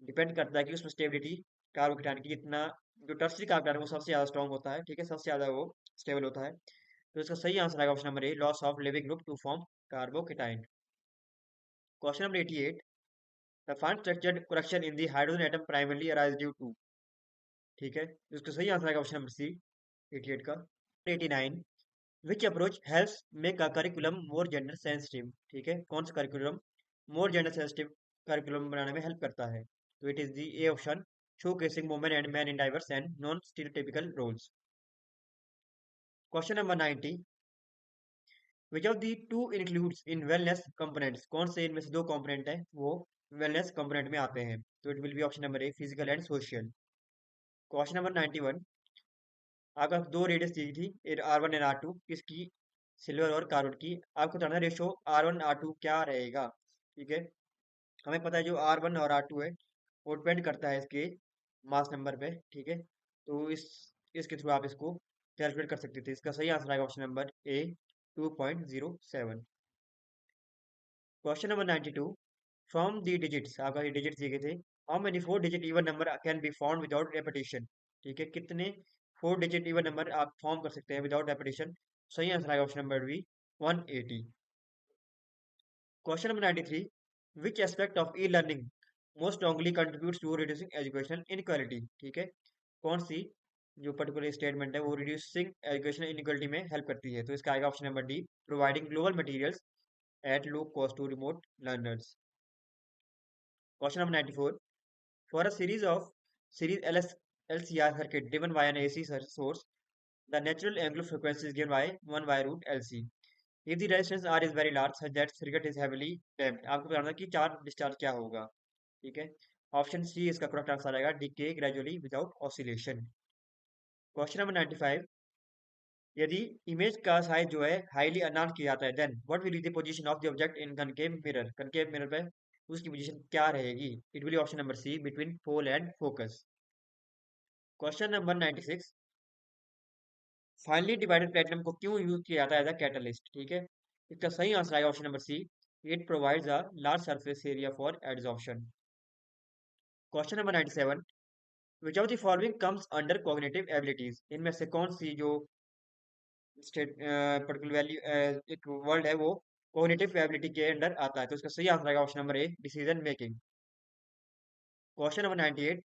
डिपेंड करता है कि उसमें स्टेबिलिटी कार्बोकेटायन की कितना, जो टर्सरी कार्बोकेटायन है वो सबसे ज्यादा स्ट्रॉन्ग होता है, ठीक है, सबसे ज्यादा वो स्टेबल होता है। तो इसका सही आंसर आएगा option number A, loss of leaving group to form carbocation. Question number 88, the fine structured correction in the hydrogen atom primarily arise due to, ठीक है, इसका सही आंसर आएगा ऑप्शन नंबर सी, 88 का। 89, which approach helps make a curriculum more gender sensitive, ठीक है, कौन सा curriculum more gender sensitive curriculum बनाने में हेल्प करता है। तो it is the A option, showcasing women and man in diverse and non stereotypical roles. Question number 90, which of the two includes in wellness components. कौन से इनमें से दो कंपोनेंट है वो वेलनेस कंपोनेंट में आते हैं। तो it will be option number A, physical and social. Question number 91, अगर दो रेडियस दी थी R1 एंड R2 किसकी, सिल्वर और कार्बन की, आपको बताना रेशो R1 R2 क्या रहेगा, ठीक है। हमें पता है जो R1 और R2 है वो डिपेंड करता है इसके मास नंबर पे, ठीक है। तो इसके थ्रू आप इसको कैलकुलेट कर सकते थे। इसका सही आंसर आएगा option number A, 2.07। Question number 92, from the digits, आपका ये डिजिट्स दिए गए थे, how many 4 digit even number can be found without repetition, ठीक है, कितने 4 डिजिट इवन नंबर आप फॉर्म कर सकते हैं विदाउट रेपिटेशन। सही आंसर आएगा option number B, 180। Question number 93, which aspect of e learning most strongly contributes to reducing educational inequality, ठीक है, कौन सी जो पर्टिकुलर स्टेटमेंट है वो रिड्यूसिंग एजुकेशनल इनक्वालिटी में हेल्प करती है। तो इसका आएगा option number D, providing global materials at low cost to remote learners. Question number 94, for a series LCR circuit driven by an AC source, the natural angular frequency is given by 1 by root LC. If the resistance R is very large such that circuit is heavily damped, आपको बताना कि charge discharge क्या होगा, ठीक है। Option C इसका correct answer आएगा, decay gradually without oscillation. Question number 95, यदि इमेज का साइज जो है हाईली अनहार्ड किया जाता है, then what will be the position of the object in concave mirror. Concave mirror पे उसकी पोजीशन क्या रहेगी? It will be option number C, between pole and focus. Question number 96, finely divided platinum को क्यों use किया जाता है as a catalyst? ठीक है, इसका सही आंसर आएगा option number C, it provides a large surface area for adsorption. Question number 97, which of the following comes under cognitive abilities? इनमें से कौन सी जो स्टेट पर्टिकुलर वैल्यू एक वर्ड है वो कॉग्निटिव एबिलिटी के अंडर आता है? तो इसका सही आंसर आएगा option number A, decision making. Question number 98,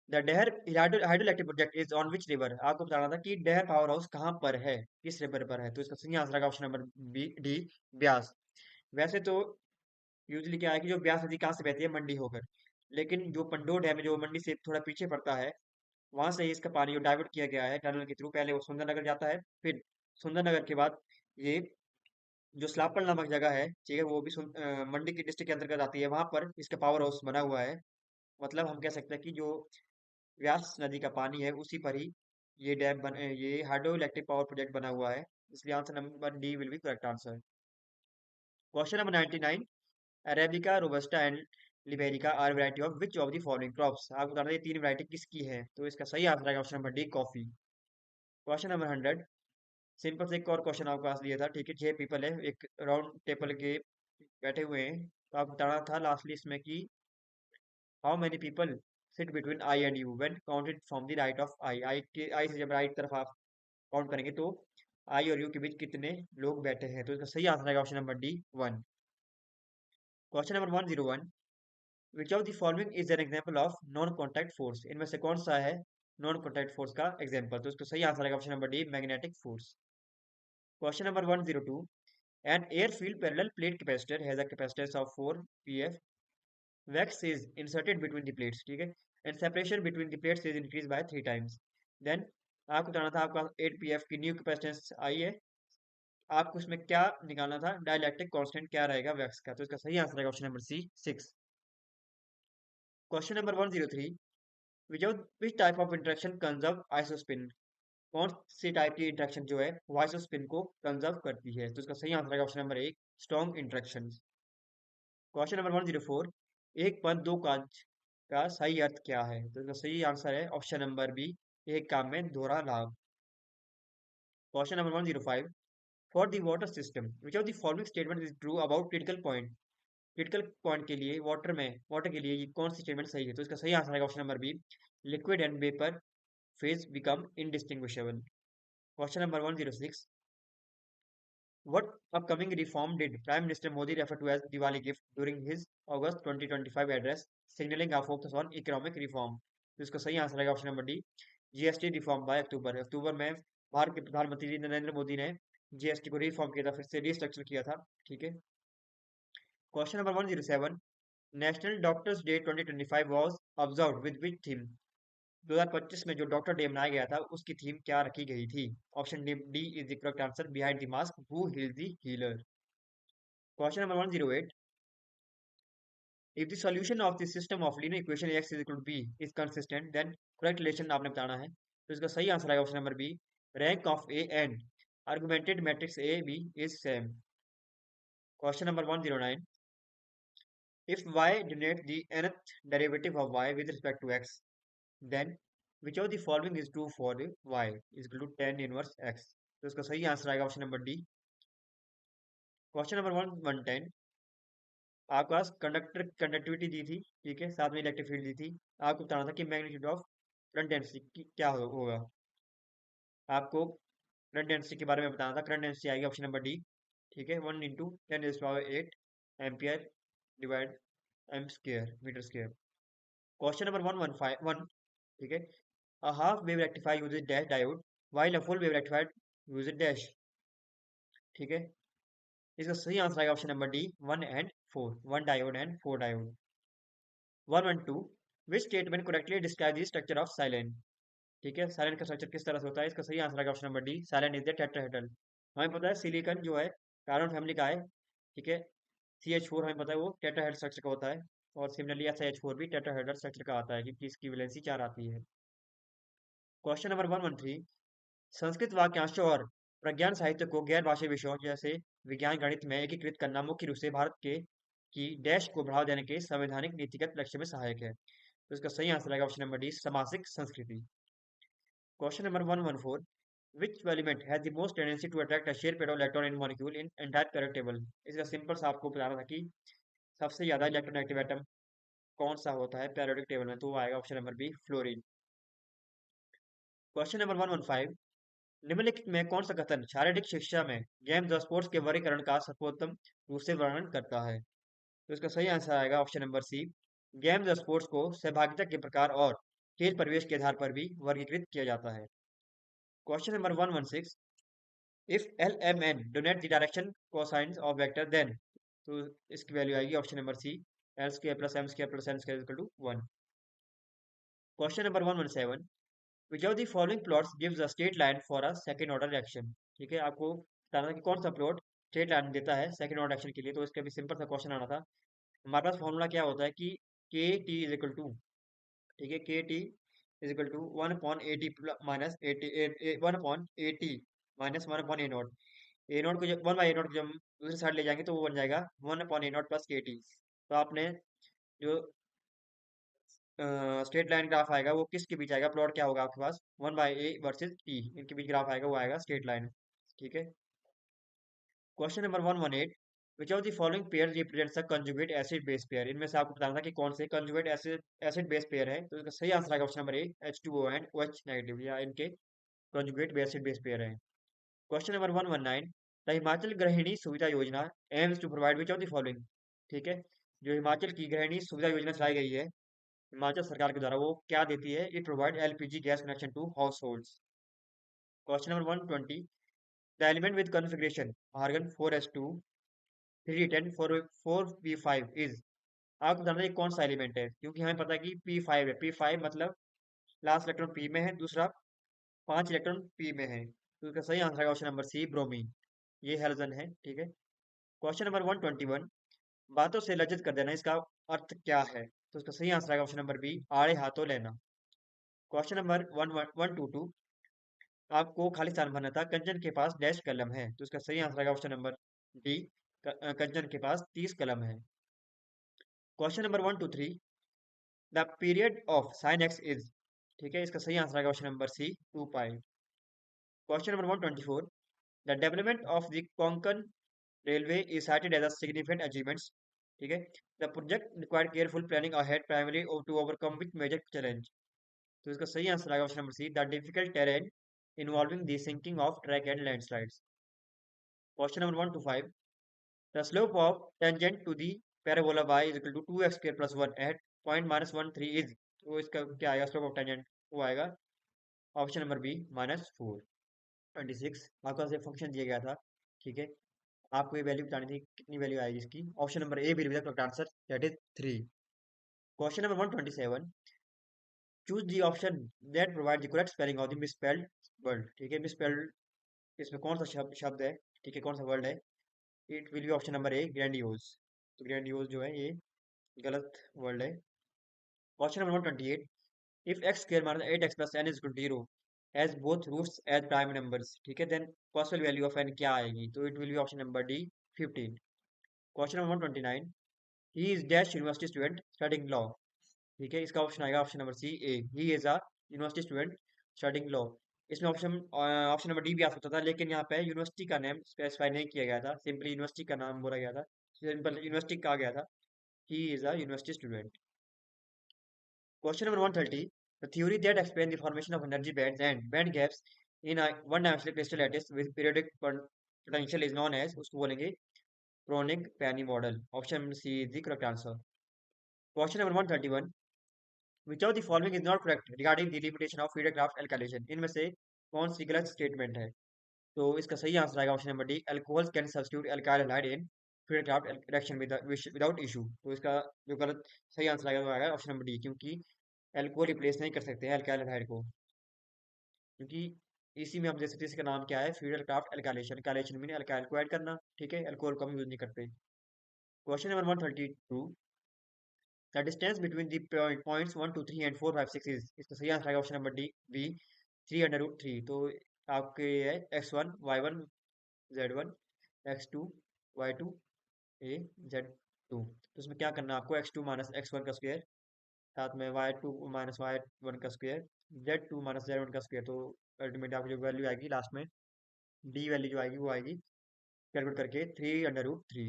the Dehar hydroelectric project is on which river? आपको बताना था कि डेहर पावर हाउस कहाँ पर है, किस रिवर पर है? तो इसका सही आंसर आएगा option number B, D, bias. वैसे तो यूजली क्या है कि जो ब्यास नदी कहाँ से बहती है, मंडी होकर, लेकिन जो पंडोह डैम है जो मंडी से थोड़ा पीछे पड़ता है, वहां से इसका पानी जो डाइवर्ट किया गया है टनल के थ्रू, पहले वो सुंदरनगर जाता है, फिर सुंदरनगर के बाद ये जो स्लापल नामक जगह है, ठीक है, वो भी मंडी की डिस्ट्रिक्ट के अंतर्गत आती है, वहां पर इसका पावर हाउस बना हुआ है। मतलब हम कह सकते हैं कि जो व्यास नदी का पानी है उसी पर ही ये हाइड्रो इलेक्ट्रिक पावर प्रोजेक्ट बना हुआ है, इसलिए answer number D will be correct answer. Question number 99, Arabica, robusta and liberica are variety of which of the following crops? आपको बताना है ये तीन वैरायटी किसकी है? तो इसका सही आंसर आएगा option number D, coffee. Question number 100, simple से एक और क्वेश्चन आपके पास दिया था, ठीक है, 6 पीपल है, एक राउंड टेबल के बैठे हुए हैं, तो आपको बताना था लास्टली इसमें कि how many people sit between I and you when counted from the right of I से जब राइट तरफ आप काउंट करेंगे तो आई और यू के बीच कितने लोग बैठे हैं? तो इसका सही आंसर आएगा option number D, 1। Question number 101, which of the following is an example of non contact force? इनमें से कौन सा है नॉन कॉन्टैक्ट फोर्स का एग्जांपल? तो इसका सही आंसर आएगा option number D, magnetic force. Question number 102, an air filled parallel plate capacitor has a capacitance of 4 pf, wax is inserted between the plates, ठीक है, and separation between the plates is increased by 3 times, then आपको बताना था आपका 8 pf की new capacitance आई है, आपको इसमें क्या निकालना था, डाइलेक्ट्रिक कांस्टेंट क्या रहेगा वैक्स का? तो इसका सही आंसर है option number C, 6। Question number 103, without which type of interaction conserve isospin? कौन सी टाइप की इंटरेक्शन जो है वो आइसोस्पिन को कंजर्व करती है? तो इसका सही आंसर है ऑप्शन नंबर एक, स्ट्रॉन्ग इंटरेक्शन। क्वेश्चन नंबर 104, एक पद दो काज का सही अर्थ क्या है? तो इसका सही आंसर है ऑप्शन नंबर बी, एक काम में दोहरा लाभ। Question number 105, for the water system which of the following statement is true about critical point? Critical point के लिए वाटर के लिए ये कौन सी स्टेटमेंट सही है? तो इसका सही आंसर है option number B, liquid and vapour phase become indistinguishable. Question number 106, what upcoming reform did Prime Minister Modi refer to as Diwali gift during his August 2025 address, signaling a focus on economic reform? तो इसका सही answer है option number D, GST reform by October. अक्टूबर में भारत के प्रधानमंत्री नरेंद्र मोदी ने GST को रिफॉर्म किया था, फिर से रिस्ट्रक्चर किया था, ठीक है। Question number 107, national doctors day 2025 was observed with which theme? 2025 में जो डॉक्टर डे मनाया गया था उसकी थीम क्या रखी गई थी? Option D is the correct answer, behind the mask who heels the healer. Question number 108, if the solution of the system of linear equation x is equal to b is consistent, then correct relation आपने बताना है। तो इसका सही answer आएगा option number B, rank of A and augmented matrix A B is same. Question number 109, if y denotes the nth derivative of y with respect to x, then which of the following is true for the y is equal to tan inverse x? तो इसका सही answer आएगा option number D. Question number 110, आपके पास conductivity दी थी, ठीक है, साथ में इलेक्ट्रिक फील्ड दी थी, आपको बताना था कि मैग्नीट्यूड ऑफ करंट डेंसिटी क्या होगा। आपको करंट डेंसिटी के बारे में बताना था, करंट डेंसिटी आएगी ऑप्शन नंबर डी, ठीक है, 1 × 10⁸ ampere divide M square metre square. Question number 115, ठीक है, a half wave rectifier uses dash diode while a full wave rectifier uses dash, ठीक है, इसका सही आंसर आएगा option number D, 1 and 4, 1 diode and 4 diode. 112, which statement correctly describe the structure of silent? ठीक है, silent का structure किस तरह से होता है? इसका सही आंसर आएगा option number D, silent is the tetrahedral. हमें पता है सिलिकॉन जो है कार्बन फैमिली का है, ठीक है, CH4 हमें पता है वो टेट्राहेड्रल स्ट्रक्चर का होता है, और सिमिलरली SiH4 भी टेट्राहेड्रल स्ट्रक्चर का आता है क्योंकि इसकी वैलेंसी 4 आती है। क्वेश्चन नंबर 113, संस्कृत वाक्यांशों और प्रज्ञान साहित्य को गैर भाषाई विषयों जैसे विज्ञान गणित में एकीकृत करना मुख्य रूप से भारत के कि डैश को बढ़ावा देने के संवैधानिक नीतिगत लक्ष्य में सहायक है। तो इसका सही आंसर आएगा ऑप्शन नंबर डी, सामाजिक संस्कृति। Question number 114, which element has the most tendency to attract a sheer pair of electron in molecule in entire periodic table? इसका सिंपल सा आपको बताना था कि सबसे ज्यादा इलेक्ट्रोनेगेटिव एटम कौन सा होता है पेरियोडिक टेबल में, तो वो आएगा option number B, fluorine. Question number 115, निम्नलिखित में कौन सा कथन शारीरिक शिक्षा में गेम्स और स्पोर्ट्स के वर्गीकरण का सर्वोत्तम रूप से वर्णन करता है? तो इसका सही आंसर आएगा ऑप्शन नंबर सी, गेम्स और स्पोर्ट्स को सहभागिता के प्रकार और खेल परिवेश के आधार पर भी वर्गीकृत किया जाता है। Question number 116, if L M N denote the direction cosines of vector then, तो इसकी वैल्यू आएगी option number C, L square plus M square plus N square equal to 1। Question number 117, which of the following plots gives a straight line for a second order reaction? ठीक है, आपको बताना था कि कौन सा प्लॉट स्ट्रेट लाइन देता है सेकंड ऑर्डर रिएक्शन के लिए। तो इसका भी सिंपल सा क्वेश्चन आना था। हमारे पास फॉर्मूला क्या होता है कि K T is equal to, ठीक है, K T is equal to 1/80 minus 80 1/80 minus 1/a0। A naught को जब 1/a0 को जब हम दूसरी साइड ले जाएंगे तो वो बन जाएगा 1/a0 प्लस के टी। तो आपने जो स्ट्रेट लाइन ग्राफ आएगा वो किसके बीच आएगा, प्लॉट क्या होगा आपके पास, 1/a वर्सेस टी, इनके बीच ग्राफ आएगा, वो आएगा स्ट्रेट लाइन। ठीक है। Question number 118, which of the following pair represents a conjugate acid base pair? इनमें से आपको बताना था कि कौन से कंजुगेट एसिड बेस पेयर है। तो इसका सही आंसर आएगा option number A, H2O and OH negative, या इनके कंजुगेट एसिड बेस पेयर है। Question number 119, the Himachal Grihini Suvidha Yojana aims to provide which of the following? ठीक है, जो हिमाचल की गृहिणी सुविधा योजना चलाई गई है हिमाचल सरकार के द्वारा, वो क्या देती है? It provide LPG gas connection to households. Question number 120, the element with configuration argon 4s2 3d10 4p5 is, आपको बताना है ये कौन सा एलिमेंट है, क्योंकि हमें पता है कि p5 है, p5 मतलब लास्ट इलेक्ट्रॉन p में है, दूसरा 5 इलेक्ट्रॉन p में है। तो इसका सही आंसर है ऑप्शन नंबर सी, ब्रोमीन। ये हेलोजन है। ठीक है। क्वेश्चन नंबर 121, बातों से लज्जित कर देना, इसका अर्थ क्या है? तो इसका सही आंसर है ऑप्शन नंबर बी, आड़े हाथों लेना। क्वेश्चन नंबर 122, आपको खाली स्थान भरना था, कंचन के पास डैश कलम है। तो इसका सही आंसर आएगा ऑप्शन नंबर डी, कंचन के पास 30 कलम है। Question number 123, the period of sine x is, ठीक है, इसका सही आंसर आएगा option number C, 2 pi. Question number 124, the development of the Konkan railway is cited as a significant achievements, ठीक है, the project required careful planning ahead primary to overcome with major challenge. तो इसका सही आंसर आएगा option number C, the difficult terrain involving the sinking of track and landslides. Question number 125, the slope of tangent to the parabola y is equal to 2x square plus 1 at point minus 1 3 is, तो इसका क्या आएगा slope of tangent, वो आएगा option number B, -4। 26, आपके पास एक function दिया गया था, ठीक है, आपको ये वैल्यू बतानी थी कितनी वैल्यू आएगी इसकी। Option number A will be the correct answer, that is 3। Question number 127, choose the option that provide the correct spelling of the misspelled word, ठीक है, मिसस्पेल्ड इसमें कौन सा शब्द है, ठीक है, कौन सा वर्ड है? It will be option number A, grandiose. तो ग्रैंडियोज जो है ये गलत वर्ड है। Question number 128, if x square minus 8x plus n is equal to 0 has both roots as prime numbers, ठीक है, then possible value of n क्या आएगी? तो it will be option number D, 15। Question number 129, he is dash university student studying law, ठीक है, इसका option आएगा option number C, A, he is a university student studying law. इसमें option option number D भी आ सकता था, लेकिन यहाँ पे यूनिवर्सिटी का नेम स्पेसिफाई नहीं किया गया था, सिंपली यूनिवर्सिटी का नाम बोला गया था, सिंपल यूनिवर्सिटी कहा गया था, ही is a university student. Question number 130. The theory that explains the formation of energy bands and band gaps in a one-dimensional crystal lattice with periodic potential is known as, उसको बोलेंगे Kronig-Penney model. Option C is the correct answer. Question number 131. Which of the following is not correct regarding the limitation of Friedel-Crafts alkylation? इनमें से कौन सी गलत statement है? तो इसका सही आंसर आएगा option number D, alcohols can substitute alkyl halide in Friedel-Crafts reaction without issue. तो इसका जो गलत सही आंसर आएगा वो आएगा ऑप्शन नंबर डी, क्योंकि एल्कोहल रिप्लेस नहीं कर सकते हैं अल्काइल हाइड को, क्योंकि इसी में हम देख सकते हैं इसका नाम क्या है, feudal craft alkylation. Alkylation mean alkyl को ऐड करना, ठीक है, अल्कोहल को हम यूज नहीं करते। Question number 132, the distance between the points 1 2 3 and 4 5 6 is, इसका सही आंसर आएगा ऑप्शन नंबर डी, बी, 3/√3। तो आपके ये है x1 y1 z1 x2 y2 a z to. तो इसमें क्या करना है आपको, X two minus X one का स्क्वायर, साथ में Y two minus Y one का square, Z two minus Z one का स्क्वायर। तो अल्टीमेटली आपकी जो वैल्यू आएगी लास्ट में, डी वैल्यू जो आएगी वो आएगी कैलकुलेट करके 3√3।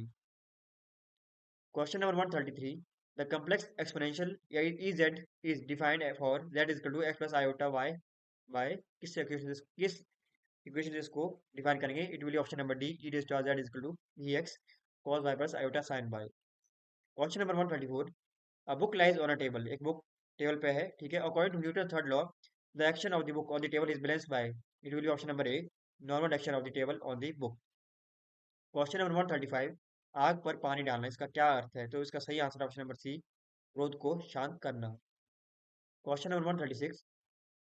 Question number 133, the complex exponential E Z is defined for Z is equal to X plus iota Y by किस इक्वेशन से इसको डिफाइन करेंगे? It will be option number D, E raise to Z is equal to E X cos y plus iota sin y। Question number 124, a book lies on a table, एक book table पे है, ठीक है। According to Newton third law, the action of the book on the table is balanced bye, it will be option number A, normal action of the table on the book. Question number 135, आग पर पानी डालना, इसका क्या अर्थ है? तो इसका सही आंसर ऑप्शन नंबर सी, क्रोध को शांत करना। Question number 136,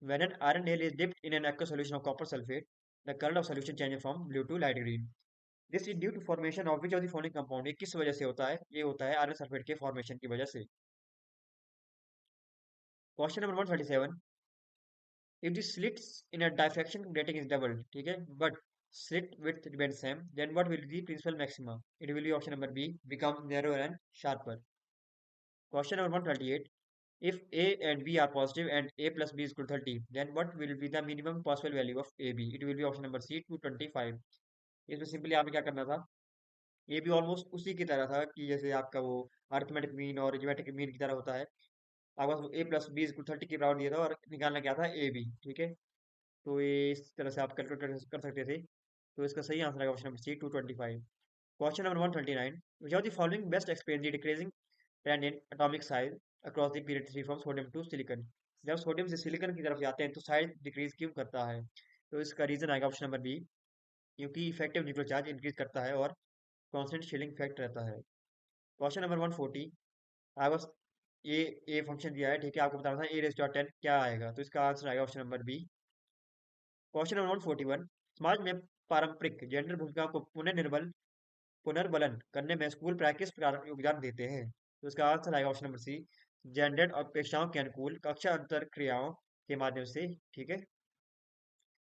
when an iron nail is dipped in an aqueous solution of copper sulfate, the color of solution changes from blue to light green. This is due to formation of which of the following compound? ये किस वजह से होता है? ये होता है iron sulphate के फॉर्मेशन की वजह से। Question number 137, if the slits in a diffraction grating is doubled, ठीक है, but slit width remains same, then what will be the principal maxima? It will be option number B, become narrower and sharper. Question number 138, if A and B are positive and A plus B is equal to 30, then what will be the minimum possible value of AB? It will be option number C, 225। इसमें simply आपने क्या करना था, ये भी almost उसी की तरह था कि जैसे आपका वो अरिथमेटिक मीन और ज्योमेट्रिक मीन की तरह होता है। आपके पास ए प्लस बी इक्वल 30 की राउंड दिया था और निकालना क्या था, ए बी, ठीक है। तो ये इस तरह से आप कैलकुलेट कर सकते थे। तो इसका सही आंसर है option number C, 225। Question number 139, which of the following best explain the decreasing trend in atomic size across the period 3 from sodium to silicon? जब सोडियम से सिलिकॉन की तरफ जाते हैं तो साइज डिक्रीज क्यों करता है? तो इसका रीजन आएगा ऑप्शन नंबर बी, क्योंकि इफेक्टिव न्यूक्लियर चार्ज इंक्रीज करता है और कांस्टेंट शील्डिंग इफेक्ट रहता है। क्वेश्चन नंबर 140, आपको बस ये फंक्शन दिया है, ठीक है, आपको बताना था ए रेज़ टू 10 क्या आएगा? तो इसका आंसर आएगा option number B. Question number 141, समाज में पारंपरिक जेंडर भूमिका को पुनर्बलन करने में स्कूल प्राय किस प्रकार योगदान देते हैं? तो इसका आंसर आएगा ऑप्शन नंबर सी, जेंडर अपेक्षाओं के अनुकूल कक्षा अंतर क्रियाओं के माध्यम से, ठीक है।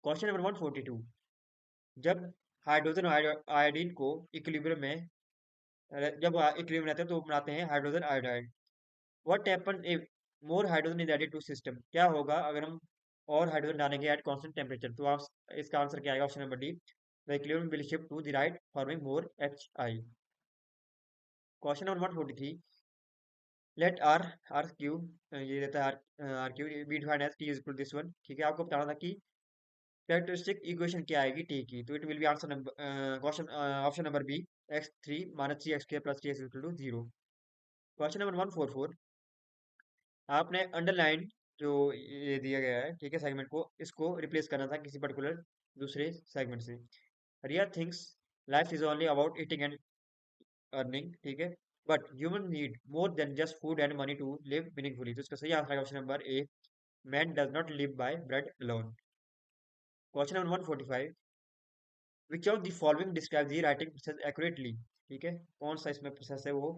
क्वेश्चन नंबर 142, जब हाइड्रोजन और आयोडीन को इक्विलिब्रियम में जब इक्विलिब्रियम रहते हैं तो बनाते हैं hydrogen iodide. What happen if more hydrogen is added to system? क्या होगा अगर हम और हाइड्रोजन डालेंगे एट कांस्टेंट टेम्परेचर? तो आप इसका आंसर क्या आएगा option number D, the equilibrium will shift to the right forming more H I. Question number 143, let R R cube, ये रहता है R cube be defined as T is equal to this one, ठीक है। आपको बताना था कि characteristic equation क्या आएगी टी की, तो it will be answer number question option number B, X three minus three X square plus T X equal to zero. Question number 144, आपने अंडरलाइन जो ये दिया गया है, ठीक है, सेगमेंट को, इसको रिप्लेस करना था किसी पर्टिकुलर दूसरे सेगमेंट से। Riya thinks life is only about eating and earning, ठीक है, but human need more than just food and money to live meaningfully. तो इसका सही आंसर है option number A, man does not live by bread alone. Question number 145, which of the following describe the writing process accurately, ठीक है, कौन सा इसमें process है वो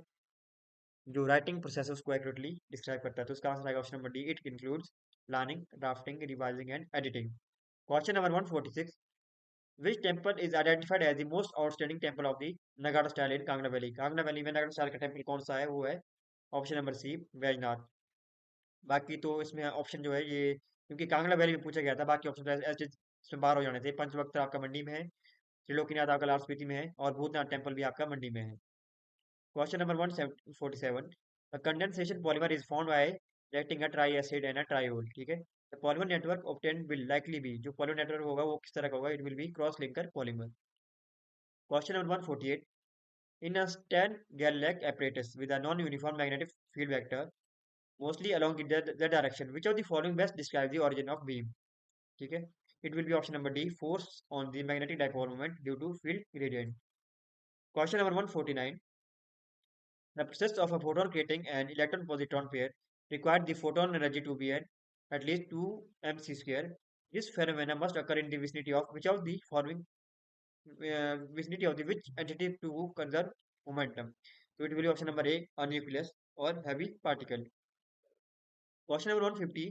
जो राइटिंग प्रोसेस है उसको एक्यूरेटली डिस्क्राइब करता है? तो इसका आंसर आएगा option number D, it includes planning, drafting, revising and editing. Question number 146, which temple is identified as the most outstanding temple of the Nagara style in Kangna Valley? Kangra valley में नगाड़ा style का temple कौन सा है? वो है option number सी, वैजनाथ। बाकी तो इसमें ऑप्शन जो है ये, क्योंकि कांगड़ा वैली में पूछा गया था, बाकी ऑप्शन ऐसे इसमें बाहर हो जाने थे। पंचवक्त आपका मंडी में है, त्रिलोकीनाथ आपका लाल स्पीति में है, और भूतनाथ टेम्पल भी आपका मंडी में है। Question number 147, condensation polymer is found by reacting a try acid and a triol, ठीक है। The polymer network obtained will likely B, जो पॉलीमर नेटवर्क होगा वो किस तरह का होगा? It will B cross linker polymer. Question number 148, in a stand Galilean apparatus with a non-uniform magnetic field vector mostly along the direction, which of the following best describes the origin of beam, ठीक है। it will be option number D, force on the magnetic dipole moment due to field gradient। question number 149, the process of a photon creating an electron positron pair required the photon energy to be at least 2 mc square. This phenomena must occur in the vicinity of which of the following vicinity of the which entity to conserve momentum? So it will be option number A, a nucleus or heavy particle। Question number 150,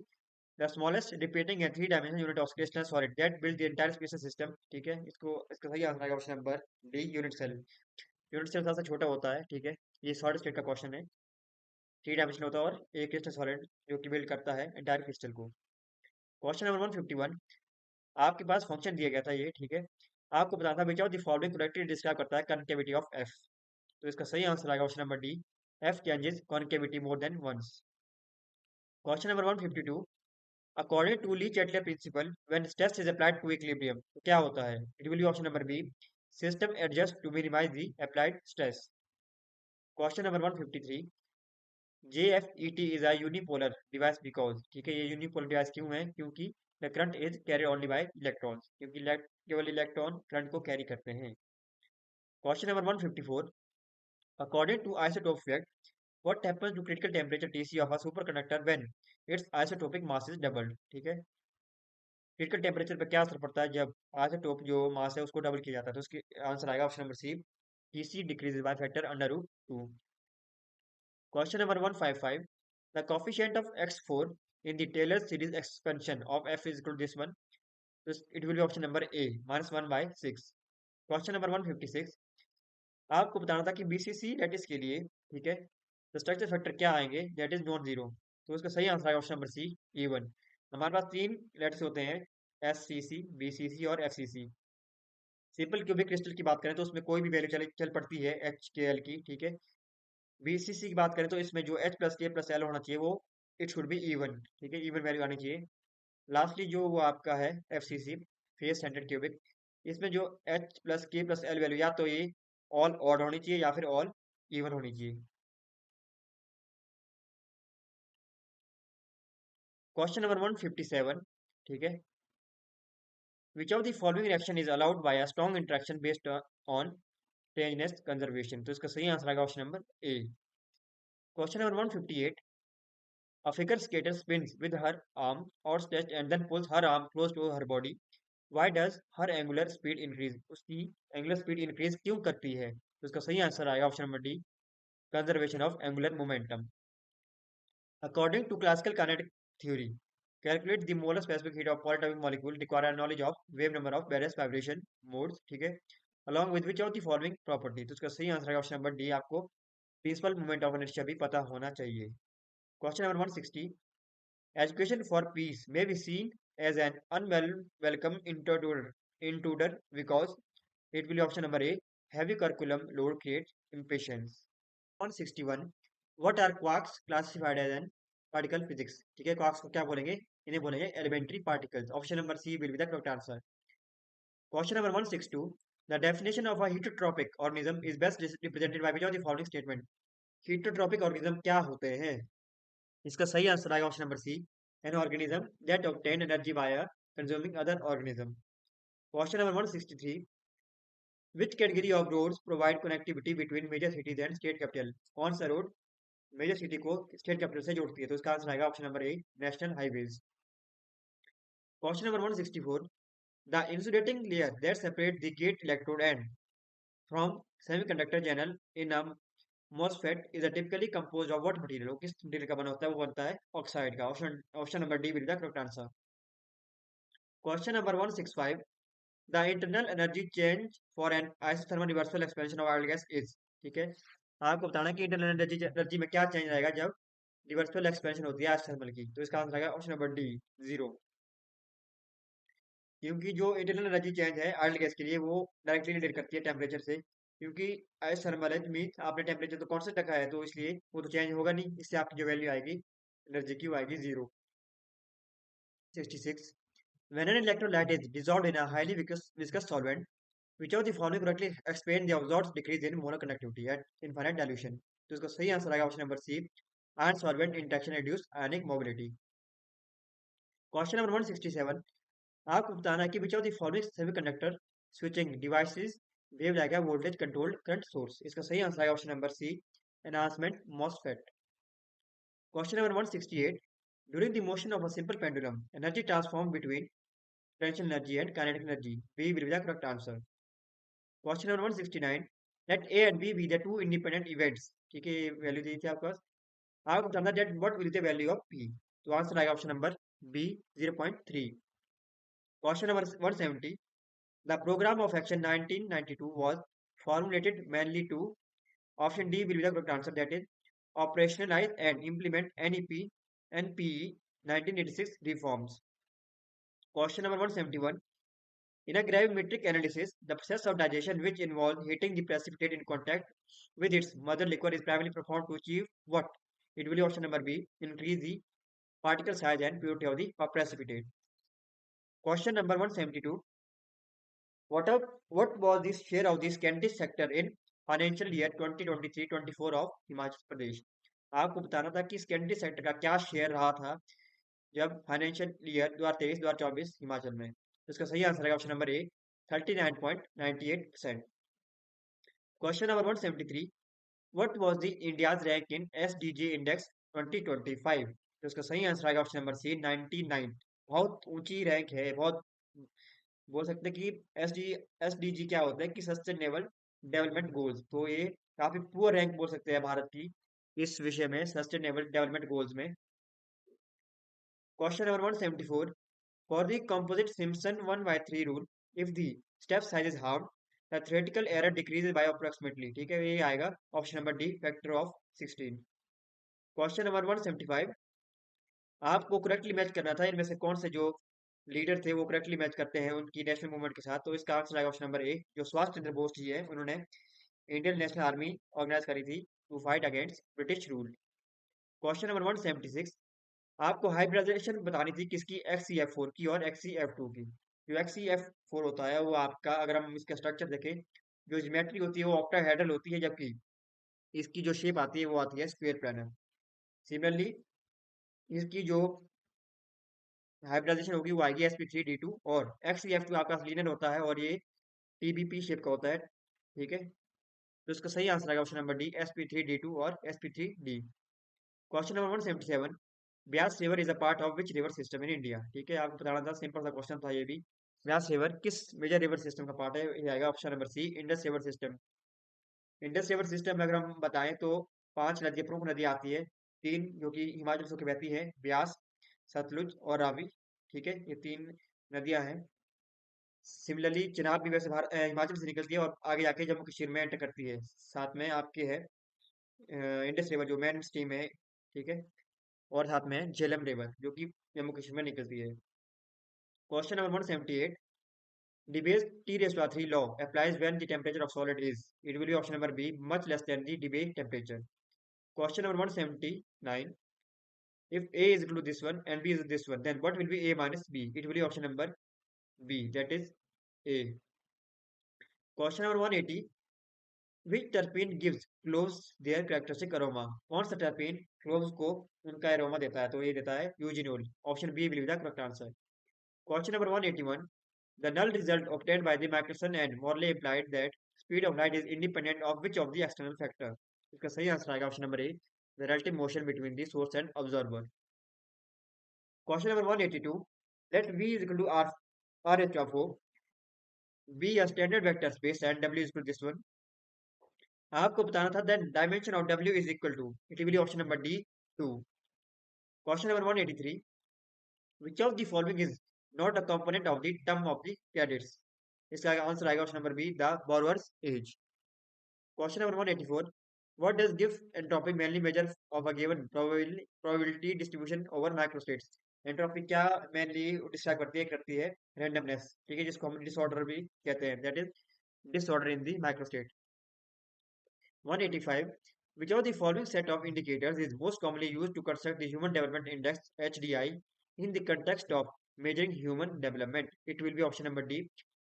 the smallest repeating and three-dimensional unit of crystal solid that build the entire space system, ठीक है, इसको इसका सही answer आएगा option number D, unit cell. Unit cell सबसे छोटा होता है, ठीक है। ये सॉलिड स्टेट का क्वेश्चन है। 3 डायमेंशनल होता है और एक क्रिस्टल सॉलिड जो कि बिल्ड करता है एंटायर क्रिस्टल को। क्वेश्चन नंबर 151, आपके पास फंक्शन दिया गया था ये, ठीक है। आपको बताना था विच of the following correctly describe करता है कनकेविटी ऑफ एफ। तो इसका सही आंसर आएगा option number D, F changes concavity more than once. Question number 152, according to Le Chatelier principle when stress is applied to equilibrium, तो क्या होता है? It will be option number B, system adjust to minimise the applied stress. Question number 153, JFET is a unipolar device because, ठीक है, ये unipolar device क्यों है? क्योंकि the current is carry only by electrons, क्योंकि केवल इलेक्ट्रॉन करंट को carry करते हैं। Question number 154, according to isotope effect what happens to critical temperature TC of a superconductor when its isotopic mass is doubled, ठीक है। Critical temperature पर क्या असर पड़ता है जब आइसोटोप जो मास है उसको डबल किया जाता है? तो उसकी आंसर आएगा option number C, TC decreases by factor under root 2। Question number 155. The coefficient of x4 in the Taylor series expansion of f is equal to this one. So it will be option number A, minus 1 by 6. Question number 156. आपको बताना था कि BCC lattice के लिए, ठीक है, तो structure factor क्या आएंगे? That is non zero. तो उसका सही आंसर आएगा ऑप्शन नंबर सी, E1। हमारे पास तीन लैटिस होते हैं, SCC, BCC और FCC। सिंपल क्यूबिक क्रिस्टल की बात करें तो उसमें कोई भी वैल्यू चल पड़ती है HKL की, ठीक है। BCC की बात करें तो इसमें जो H+K+L होना चाहिए वो इट शुड बी इवन, ठीक है, इवन वैल्यू आनी चाहिए। लास्टली जो वो आपका है FCC, फेस सेंटर्ड क्यूबिक, इसमें जो H+K+L वैल्यू या तो ये ऑल ऑड होनी चाहिए या फिर ऑल इवन होनी चाहिए। क्वेश्चन नंबर 157, ठीक है, which of the following reaction is allowed by a strong interaction based on strangeness conservation? तो इसका सही आंसर आएगा option number A. Question number 158, a figure skater spins with her arm outstretched and then pulls her arm close to her body. Why does her angular speed increase? उसकी angular speed increase क्यों करती है? तो इसका सही answer आएगा option number D, conservation of angular momentum. According to classical kinetic theory, calculate the molar specific heat of polyatomic molecule require a knowledge of wave number of various vibration modes, ठीक है, along with which of the following property? तो इसका सही answer है option number D, आपको principal moment of inertia भी पता होना चाहिए। Question number 160, education for peace may be seen as an unwelcome intruder because it will be option number A, heavy curriculum load creates impatience. 161, what are quarks classified as an particle physics? ठीक है, quarks को क्या बोलेंगे? इन्हें बोलेंगे elementary particles. Option number C will be the correct answer. Question number 162, the definition of a heterotropic organism is best represented by which of the following statement? heterotropic organism क्या होते हैं? इसका सही आंसर आएगा option number C, an organism that obtain energy by consuming other organism. Question number 163, which category of roads provide connectivity between major cities and state capital? कौन सा road major city को state capital से जोड़ती है? तो इसका answer आएगा option number A, national highways. Question number 164, the insulating layer that separate the gate electrode and from semiconductor channel in a MOSFET is a typically composed of what material? वो किस material का बना होता है? वो बनता है ऑक्साइड का। Option option number D will the correct answer. Question number 165, the internal energy change for an isothermal reversal expansion of oil gas is, ठीक है, आपको बताना कि इंटरनल एनर्जी में क्या चेंज आएगा जब रिवर्सल एक्सपेंशन होती है आइसोथर्मल की? तो इसका आंसर आएगा ऑप्शन नंबर डी, 0। क्योंकि जो इंटरनल एनर्जी चेंज है आयल गैस के लिए वो डायरेक्टली रिलेट करती है टेम्परेचर से, क्योंकि आइसोथर्मल है मीन्स आपने टेम्परेचर तो कांस्टेंट रखा है, तो इसलिए वो तो चेंज होगा नहीं, इससे आपकी जो वैल्यू आएगी एनर्जी की वो आएगी 0। 66, when an electrolyte is dissolved in a highly viscous solvent, which of the following correctly explain the observed decrease in molar conductivity at infinite dilution? तो इसका सही आंसर आएगा option number C, ion solvent interaction reduce ionic mobility। Question number 167, आपको बताना है कि which of the following semiconductor switching devices behave like a voltage controlled current source? इसका सही आंसर है option number C, enhancement MOSFET. Question number 168, during the motion of a simple pendulum energy transform between potential energy and kinetic energy, B will be the correct answer। Question number 169, let A and B be the two independent events, ठीक है, value दी थी आपके पास, आपको बताना that what will be the value of P? तो answer आएगा option number B, 0.3। Question number 170, the program of action 1992 was formulated mainly to, option D will be the correct answer, that is operationalize and implement NPE 1986 reforms. Question number 171. In a gravimetric analysis, the process of digestion, which involves heating the precipitate in contact with its mother liquor, is primarily performed to achieve what? It will be option number B, increase the particle size and purity of the precipitate. Question number 172. What was the share of the Kentish sector in financial year 2023-24 of Himachal Pradesh? आपको बताना था कि स्कैंडिस sector का क्या share रहा था जब financial year 2023-2024 Himachal में। तो इसका सही आंसर है option number A, 39.98%। Question number 173. What was the India's rank in SDG index 2025? तो इसका सही आंसर आएगा ऑप्शन नंबर सी, 99। बहुत ऊंची रैंक है, बहुत बोल सकते हैं कि एसडीजी क्या होता है कि सस्टेनेबल डेवलपमेंट गोल्स। तो ये काफी पुअर रैंक बोल सकते हैं भारत की इस विषय में, सस्टेनेबल डेवलपमेंट गोल्स में। Question number 174. For the composite Simpson 1/3 rule, if the step size is half, the theoretical error decreases by approximately. ठीक है, ये आएगा option number D, factor of 16। Question number 175. आपको करेक्टली मैच करना था इनमें से कौन से जो लीडर थे वो करेक्टली मैच करते हैं उनकी नेशनल मूवमेंट के साथ। तो इसका आंसर आएगा ऑप्शन नंबर ए, जो सुभाष चंद्र बोस जी है, उन्होंने इंडियन नेशनल आर्मी ऑर्गेनाइज करी थी to fight against British rule. Question number 176. आपको हाइब्रिडाइजेशन बतानी थी किसकी, XCF4 की और XCF2 की। जो XCF4 होता है वो आपका, अगर हम इसका स्ट्रक्चर देखें, जो ज्योमेट्री होती है वो ऑक्टाहेड्रल होती है, जबकि इसकी जो शेप आती है वो आती है स्क्वायर प्लानर। सिमिलरली इसकी जो हाइब्रिडाइजेशन होगी वो आएगी sp3d2, और XCF2 आपका लीनियर होता है और ये TBP शेप का होता है। ठीक है, तो इसका सही आंसर आएगा ऑप्शन नंबर डी, sp3d2 और sp3d। Question number 177. Beas river is a part of which river system in India? ठीक है, आपको बताना था, सिंपल सा क्वेश्चन था ये भी। ब्यास रिवर किस मेजर रिवर सिस्टम का पार्ट है? ये आएगा option number C, Indus river system. Indus river system में अगर हम बताएं तो 5 नदियां, प्रमुख नदियां आती है, 3 जो कि हिमाचल से होकर बहती है, ब्यास, सतलुज और रावी। ठीक है, ये 3 नदियां हैं। सिमिलरली चिनाब भी वैसे हिमाचल से निकलती है और आगे जाके जम्मू कश्मीर में एंटर करती है। साथ में आपके है इंडस रिवर जो मेन स्ट्रीम है। ठीक है, और साथ में है झेलम रिवर जो कि जम्मू कश्मीर में निकलती है। Question number 178. The base T raised to 3 law applies when the temperature of solid is. It will be option number B, much less than the debate temperature. Question number 179. If A is equal to this one and B is this one, then what will be A minus B? It will be option number B, that is A. Question number 180. Which terpene gives cloves their characteristic aroma? कौन सा terpene cloves को उनका aroma देता है? तो ये देता है eugenol. Option B will be the correct answer. Question number 181. The null result obtained by the Michelson and Morley implied that speed of light is independent of which of the external factor? इसका सही answer आएगा option number A, the relative motion between the source and observer. Question number 182. Let V is equal to RH of O be a standard vector space and W is equal to this one. आपको बताना था that dimension of W is equal to, it will be option number D, 2. Question number 183. Which of the following is not a component of the term of the credits? इसका answer आएगा option number B, the borrower's age. Question number 184. What does give entropy mainly measure of a given probability distribution over microstates? Entropy क्या mainly describe करती है randomness. ठीक है, जिसको हम disorder भी कहते हैं, that is disorder in the microstate. 185. Which of the following set of indicators is most commonly used to construct the Human Development Index (HDI) in the context of measuring human development? It will be option number D,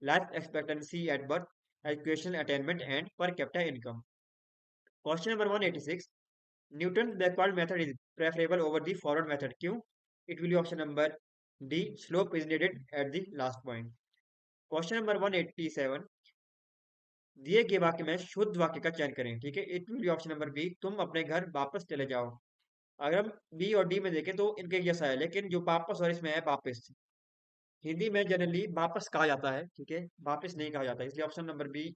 life expectancy at birth, educational attainment, and per capita income. Question number 186. Newton's backward method is preferable over the forward method. क्यों? It will be option number D, slope is needed at the last point. Question number 187. दिए गए वाक्य में शुद्ध वाक्य का चयन करें। ठीक है, it will be option number B, तुम अपने घर वापस चले जाओ। अगर हम बी और डी में देखें तो इनके जैसा है, लेकिन जो वापस और इसमें है वापस, हिंदी में जनरली वापस कहा जाता है। ठीक है, वापस नहीं कहा जाता, इसलिए ऑप्शन नंबर बी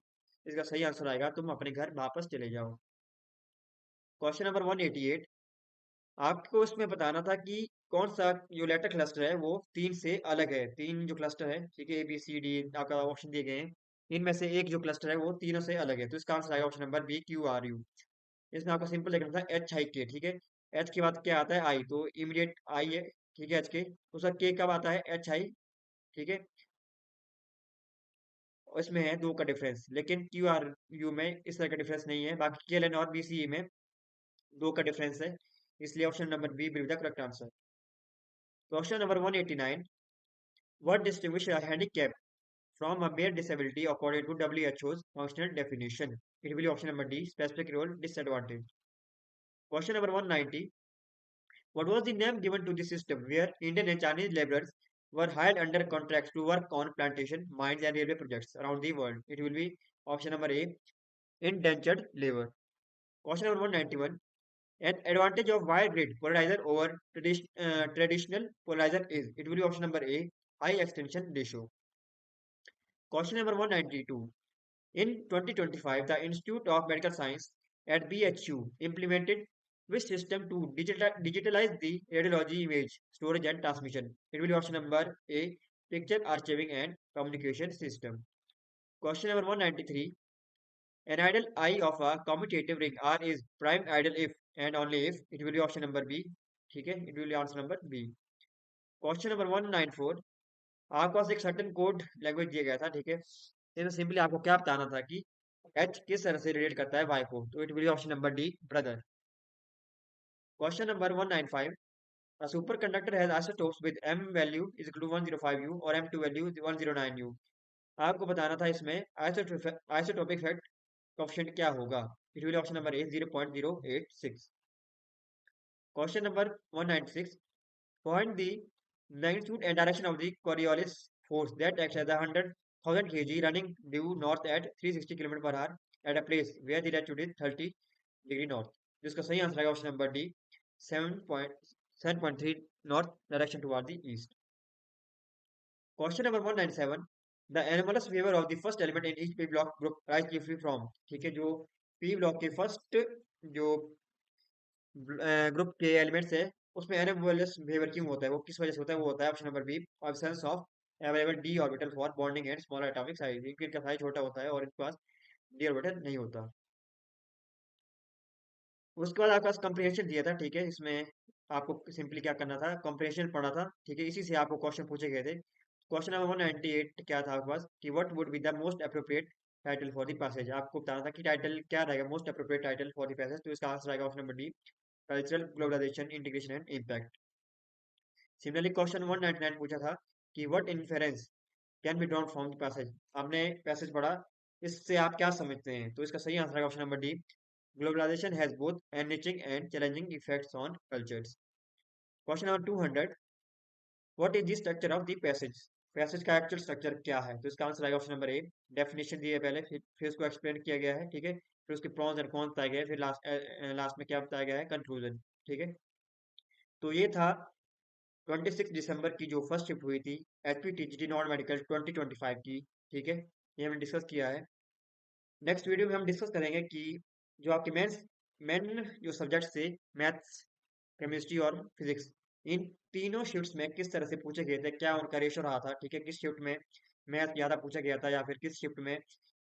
इसका सही आंसर आएगा, तुम अपने घर वापस चले जाओ। Question number 188. आपको इसमें बताना था कि कौन सा जो लेटर क्लस्टर है वो 3 से अलग है। 3 जो क्लस्टर है, ठीक है, ए बी सी डी आपका ऑप्शन दिए गए हैं, इनमें से एक जो क्लस्टर है वो तीनों से अलग है, तो इसका आंसर आएगा option number B, Q R U. इसमें आपको सिंपल लिखना था एच आई के, ठीक है। एच के बाद क्या आता है, आई, तो इमीडिएट आई है, ठीक है, एच के। उसका के कब आता है, एच आई, ठीक है। और इसमें है दो का डिफरेंस, लेकिन क्यू आर यू में इस तरह का डिफरेंस नहीं है। बाकी के एल एन और बी सी में दो का डिफरेंस है, इसलिए option number B will be the correct answer. Question number 189, what distinguish a handicap from a mere disability according to WHO's functional definition? It will be option number D, specific role disadvantage. Question number 190. What was the name given to the system where Indian and Chinese laborers were hired under contracts to work on plantation, mines and railway projects around the world? It will be option number A, indentured labor. Question number 191. An advantage of wire grid polarizer over traditional polarizer is? It will be option number A, high extension ratio. Question number 192. In 2025, the Institute of Medical Science at BHU implemented which system to digitalize the radiology image storage and transmission? It will be option number A, picture archiving and communication system. Question number 193. An ideal eye of a commutative ring R is prime ideal if and only if. It will be option number B. ठीक है, it will be answer number B. Question number 194. आपके पास एक certain code language दिया गया था, ठीक है। इसमें सिंपली आपको क्या बताना था कि एच किस तरह से रिलेट करता है वाई को, तो it will option number D, brother. Question number 195, a superconductor has isotopes with m value is equal to 105u और m2 value is 109u। आपको बताना था इसमें आइसोटोपिक इफेक्ट कोएफिशिएंट क्या होगा। It will option number A 0.086। Question number 196, find the magnitude and direction of the Coriolis force that acts as a 100,000 kg running due north at 360 km per hour at a place where the latitude is 30 degree north. जिसका सही answer है option number D, 7.3 north direction toward the east. Question number 197, the anomalous behaviour of the first element in each P block group rise free from, ठीक है। जो P block के first जो group के elements है उसमें anomalous behaviour क्यों होता है, वो किस वजह से होता है, वो होता है option number B, absence of available D orbital for bonding and smaller atomic size. इनका साइज छोटा होता है और इनके पास डी ऑर्बिटल नहीं होता। उसके बाद आपके पास कंप्रिहेंशन दिया था, ठीक है। इसमें आपको सिंपली क्या करना था, कंप्रिहेंशन पढ़ना था, ठीक है। इसी से आपको क्वेश्चन पूछे गए थे। क्वेश्चन नंबर 198 क्या था आपके पास कि what would be the most appropriate title for the passage. आपको बताना था कि टाइटल क्या रहेगा, most appropriate title for the passage, तो इसका आंसर आएगा option number D, cultural globalisation integration and impact. Similarly question 199 पूछा था कि what inference can be drawn from the passage. आपने पैसेज पढ़ा, इससे आप क्या समझते हैं, तो इसका सही आंसर है option number D, globalization has both enriching and challenging effects on cultures. Question number 200, what is the structure of the passage? Passage का एक्चुअल स्ट्रक्चर क्या है, तो इसका आंसर आएगा ऑप्शन नंबर ए, डेफिनेशन दी है पहले, फिर उसको एक्सप्लेन किया गया है, ठीक है। फिर उसके प्रॉन्स एंड कॉन्स बताए गए, फिर लास्ट में क्या बताया गया है, कंक्लूजन, ठीक है। तो ये था 26 दिसंबर की जो फर्स्ट शिफ्ट हुई थी एचपीटीजीटी नॉन मेडिकल 2025 की, ठीक है। ये हमने डिस्कस किया है। नेक्स्ट वीडियो में हम डिस्कस करेंगे कि जो आपके मेन जो सब्जेक्ट थे, मैथ्स, केमिस्ट्री और फिजिक्स, इन तीनों शिफ्ट्स में किस तरह से पूछे गए थे, क्या उनका रेशो रहा था, ठीक है। किस शिफ्ट में मैथ ज़्यादा पूछा गया था या फिर किस शिफ्ट में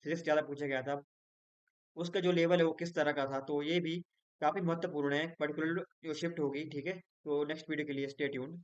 फिजिक्स ज़्यादा पूछा गया था, उसका जो लेवल है वो किस तरह का था, तो ये भी काफ़ी महत्वपूर्ण है, पर्टिकुलर जो शिफ्ट होगी, ठीक है। तो नेक्स्ट वीडियो के लिए स्टे ट्यून्ड।